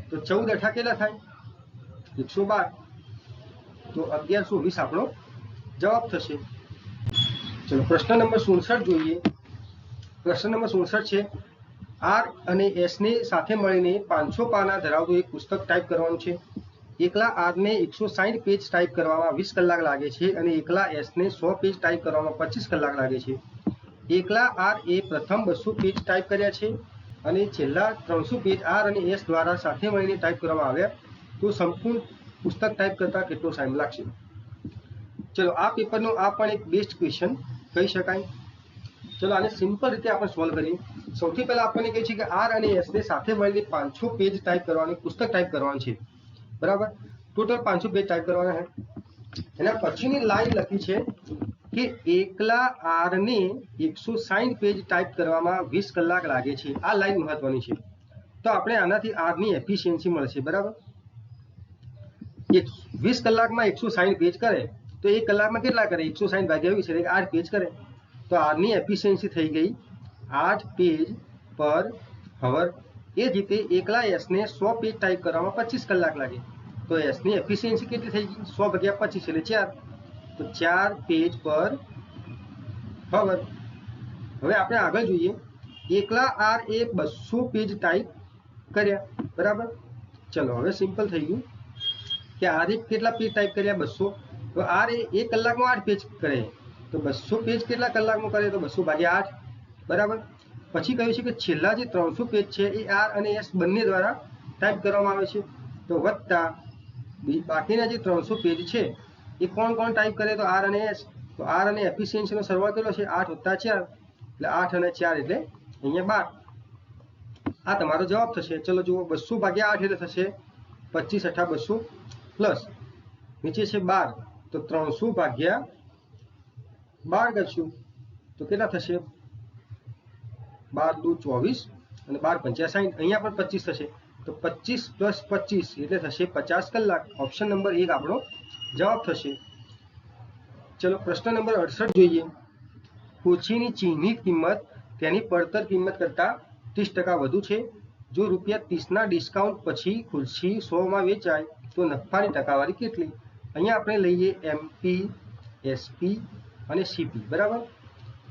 તો 14 અઠા કેટલા થાય? 112. તો 1120 આપણો જવાબ થશે. ચલો પ્રશ્ન નંબર 67 જોઈએ. પ્રશ્ન નંબર 67 છે આર અને એસ ને સાથે મળીને 500 પાના ધરાવતું એક પુસ્તક ટાઈપ કરવાનું છે. એકલા આર ને 160 પેજ ટાઈપ કરવામાં 20 કલાક લાગે છે અને એકલા એસ ને 100 પેજ ટાઈપ કરવામાં 25 કલાક લાગે છે. એકલા આર એ પ્રથમ 200 પેજ ટાઈપ કર્યા છે અને છેલ્લા 300 પેજ આર અને એસ દ્વારા સાથે મળીને ટાઈપ કરવામાં આવ્યા. તો સંપૂર્ણ પુસ્તક ટાઈપ કરતા કેટલો ટાઈમ લાગશે? ચલો આ પેપરનો આ પણ એક બેસ્ટ ક્વેશ્ચન કહી શકાય. ચલો આને સિમ્પલ રીતે આપણે સોલ્વ કરીએ. સૌથી પહેલા આપણને કહે છે કે આર અને એસ ને સાથે મળીને 500 પેજ ટાઈપ કરવાનું, પુસ્તક ટાઈપ કરવાનું છે. બરાબર, ટોટલ 500 પેજ ટાઈપ કરવાના છે. એના પછીની લાઈન લખી છે કે એકલા આર ને 160 પેજ ટાઈપ કરવામાં 20 કલાક લાગે છે. આ લાઈન મહત્વની છે. તો આપણે આનાથી આર ની એફિશિયન્સી મળશે. બરાબર, 20 કલાકમાં 160 પેજ કરે તો 1 કલાકમાં કેટલા કરે? 160 ભાગ્યા 20 એટલે 8 પેજ કરે. તો આર ની એફિશિયન્સી થઈ ગઈ 8 પેજ પર હવર. એ જ રીતે એકલા એસ ને 100 પેજ ટાઈપ કરવામાં 25 કલાક લાગે. તો એસ ની એફિશિયન્સી કેટલી થઈ ગઈ? 100 ભાગ્યા 25 એટલે 4. તો 4 પેજ પર હવર. હવે આપણે આગળ જોઈએ. એકલા આર એ 200 પેજ ટાઈપ કર્યા. બરાબર, ચલો હવે સિમ્પલ થઈ ગયું કે આર એ કેટલા પેજ ટાઈપ કર્યા? 200. તો આર એ 1 કલાકમાં 8 પેજ કરે. તો 200 પેજ કેટલા કલાકમાં કરે? તો 200 ભાગ્યા 8. બરાબર, પછી કહ્યું છે કે છેલ્લા જે 300 પેજ છે એ આર અને એસ બંને દ્વારા ટાઈપ કરવામાં આવે છે. તો વત્તા બાકીના જે 300 પેજ છે એ કોણ કોણ ટાઈપ કરે? તો આર અને એસ. તો આર અને એફિશિયન્સીનો સરવાળો કેટલો છે? 8 + 4 એટલે 8 અને 4 એટલે અહીંયા 12. આ તમારો જવાબ થશે. ચલો જુઓ, 200 ભાગ્યા 8 એટલે થશે 25 × 8 200 પ્લસ નીચે છે 12 તો 300 ભાગ્યા 12 કરશું તો કેટલા થશે? 12 × 2 = 24 અને 12 × 5 = 60. અહીંયા પણ 25 થશે. તો 25 + 25 એટલે થશે 50 કલાક. ઓપ્શન નંબર 1 આપણો જવાબ થશે. ચલો પ્રશ્ન નંબર 68 જોઈએ. ખુરશીની ચિહ્નિત કિંમત તેની પડતર કિંમત કરતાં 30% વધુ છે. જો ₹30ના ડિસ્કાઉન્ટ પછી ખુરશી 100માં વેચાય તો નફાની ટકાવારી કેટલી? અહીંયા આપણે લઈએ એમપી, એસપી અને સીપી. બરાબર,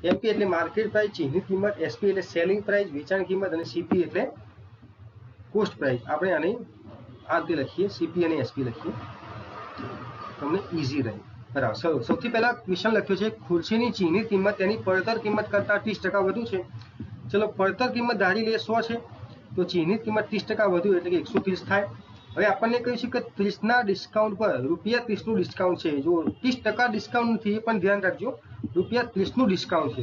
એમપી એટલે માર્કેટ પ્રાઇસ, ચિહ્નિત કિંમત, એસપી એટલે સેલિંગ પ્રાઇસ, વેચાણ કિંમત, અને સીપી એટલે કોસ્ટ પ્રાઇસ. આપણે આને આ રીતે લખીએ, સીપી અને એસપી લખીએ, તમને ઈઝી રહે. બરાબર, સૌથી પહેલા ક્વેશ્ચન લખ્યો છે ખુરશીની ચિહ્નિત કિંમત તેની પડતર કિંમત કરતાં 30% વધુ છે. ચલો પડતર કિંમત ધારી લઈએ 100 છે તો ચિહ્નિત કિંમત 30% વધુ એટલે કે 130 થાય. હવે આપણને કહ્યું છે કે 30ના ડિસ્કાઉન્ટ પર ₹30નું ડિસ્કાઉન્ટ છે. જો 30% ડિસ્કાઉન્ટ નથી, એ પણ ધ્યાન રાખજો, ₹30નું ડિસ્કાઉન્ટ છે.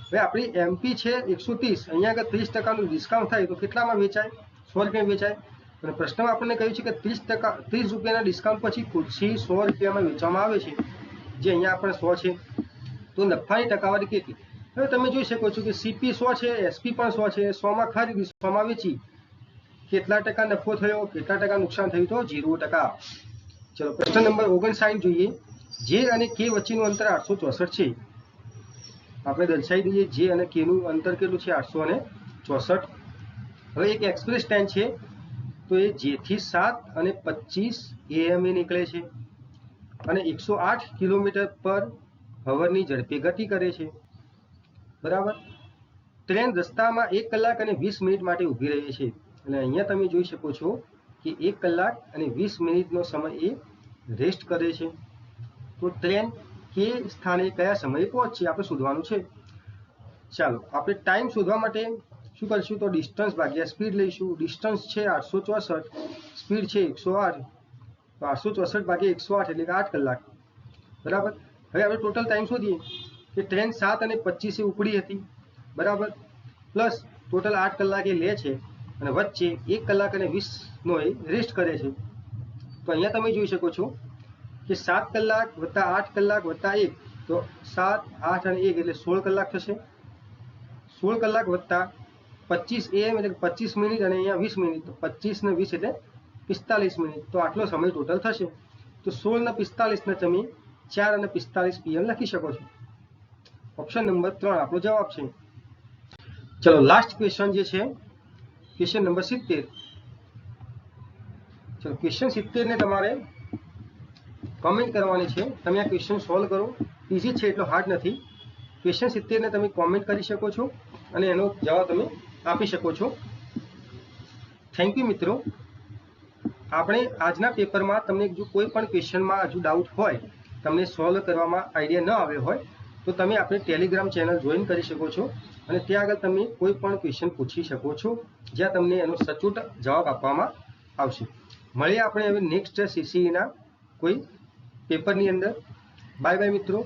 હવે આપણી એમપી છે 130, અહીંયા આગળ 30%નું ડિસ્કાઉન્ટ થાય તો કેટલામાં વેચાય? 100 રૂપિયામાં વેચાય. અને પ્રશ્નમાં આપણને કહ્યું છે કે 30 રૂપિયાના ડિસ્કાઉન્ટ પછી ખુરશી 100 રૂપિયામાં વેચવામાં આવે છે, જે અહીંયા આપણે 100 છે. તો નફાની ટકાવારી કેટલી? હવે તમે જોઈ શકો છો કે સીપી 100 છે, એસપી પણ 100 છે. 100માં ખરીદી, 100માં વેચી, કેટલા ટકા નફો થયો, કેટલા ટકા નુકસાન થયું? તો 0%. ચલો પ્રશ્ન નંબર 59 જોઈએ. જે અને કે વચ્ચેનું અંતર 864 છે. આપણે દર્શાવી દઈએ જે અને કે નું અંતર કેટલું છે? 864. હવે એક એક્સપ્રેસ ટ્રેન છે તો એ જેથી 7 અને 25 AM નીકળે છે અને 108 km/hની ઝડપે ગતિ કરે છે. બરાબર, ટ્રેન રસ્તામાં 1 કલાક અને 20 મિનિટ માટે ઊભી રહે છે. અને અહીંયા તમે જોઈ શકો છો કે 1 કલાક અને 20 મિનિટનો સમય એ રેસ્ટ કરે છે. તો ટ્રેન કે સ્થાને કયા સમયે પહોંચશે આપણે શોધવાનું છે. ચાલો આપણે ટાઈમ શોધવા માટે શું કરશું? તો ડિસ્ટન્સ ભાગ્યા સ્પીડ લઈશું. ડિસ્ટન્સ છે 864, સ્પીડ છે 108. તો 864 ભાગ્યા 108 એટલે કે 8 કલાક. બરાબર, હવે આપણે ટોટલ ટાઈમ શોધીએ કે ટ્રેન 7 અને 25 ઉપડી હતી. બરાબર, પ્લસ ટોટલ 8 કલાક એ લે છે અને વચ્ચે 1 કલાક અને 20નો એ રેસ્ટ કરે છે. તો અહીંયા તમે જોઈ શકો છો કે 7 કલાક વત્તા 8 કલાક વત્તા 1 તો 7, 8 અને 1 એટલે 16 કલાક થશે. 16 કલાક વત્તા 25 AM એટલે 25 મિનિટ અને અહીંયા 20 મિનિટ, તો 25 ને 20 એટલે 45 મિનિટ. તો આટલો સમય ટોટલ થશે. તો 16 ને 45 ને તમે 4 અને 45 PM લખી શકો છો. ઓપ્શન નંબર 3 આપણો જવાબ છે. ચલો લાસ્ટ ક્વેશ્ચન જે છે ક્વેશ્ચન નંબર 70. ચલો ક્વેશ્ચન 70 ને તમારે કોમેન્ટ કરવાની છે. તમે આ ક્વેશ્ચન સોલ્વ કરો. ઇઝી છે, એટલો હાર્ડ નથી. ક્વેશ્ચન 70 ને તમે કોમેન્ટ કરી શકો છો અને એનો જવાબ તમે આપી શકો છો. થેન્ક યુ મિત્રો. આપણે આજના પેપરમાં તમને જો કોઈ પણ ક્વેશ્ચનમાં હજુ ડાઉટ હોય, તમને સોલ્વ કરવામાં આઈડિયા ન આવ્યો હોય તો તમે આપણી ટેલિગ્રામ ચેનલ જોઈન કરી શકો છો અને ત્યાં આગળ તમે કોઈ પણ ક્વેશ્ચન પૂછી શકો છો, જ્યાં તમને એનો સચોટ જવાબ આપવામાં આવશે. મળીએ આપણે હવે નેક્સ્ટ સીસીઈના કોઈ પેપરની અંદર. બાય બાય મિત્રો.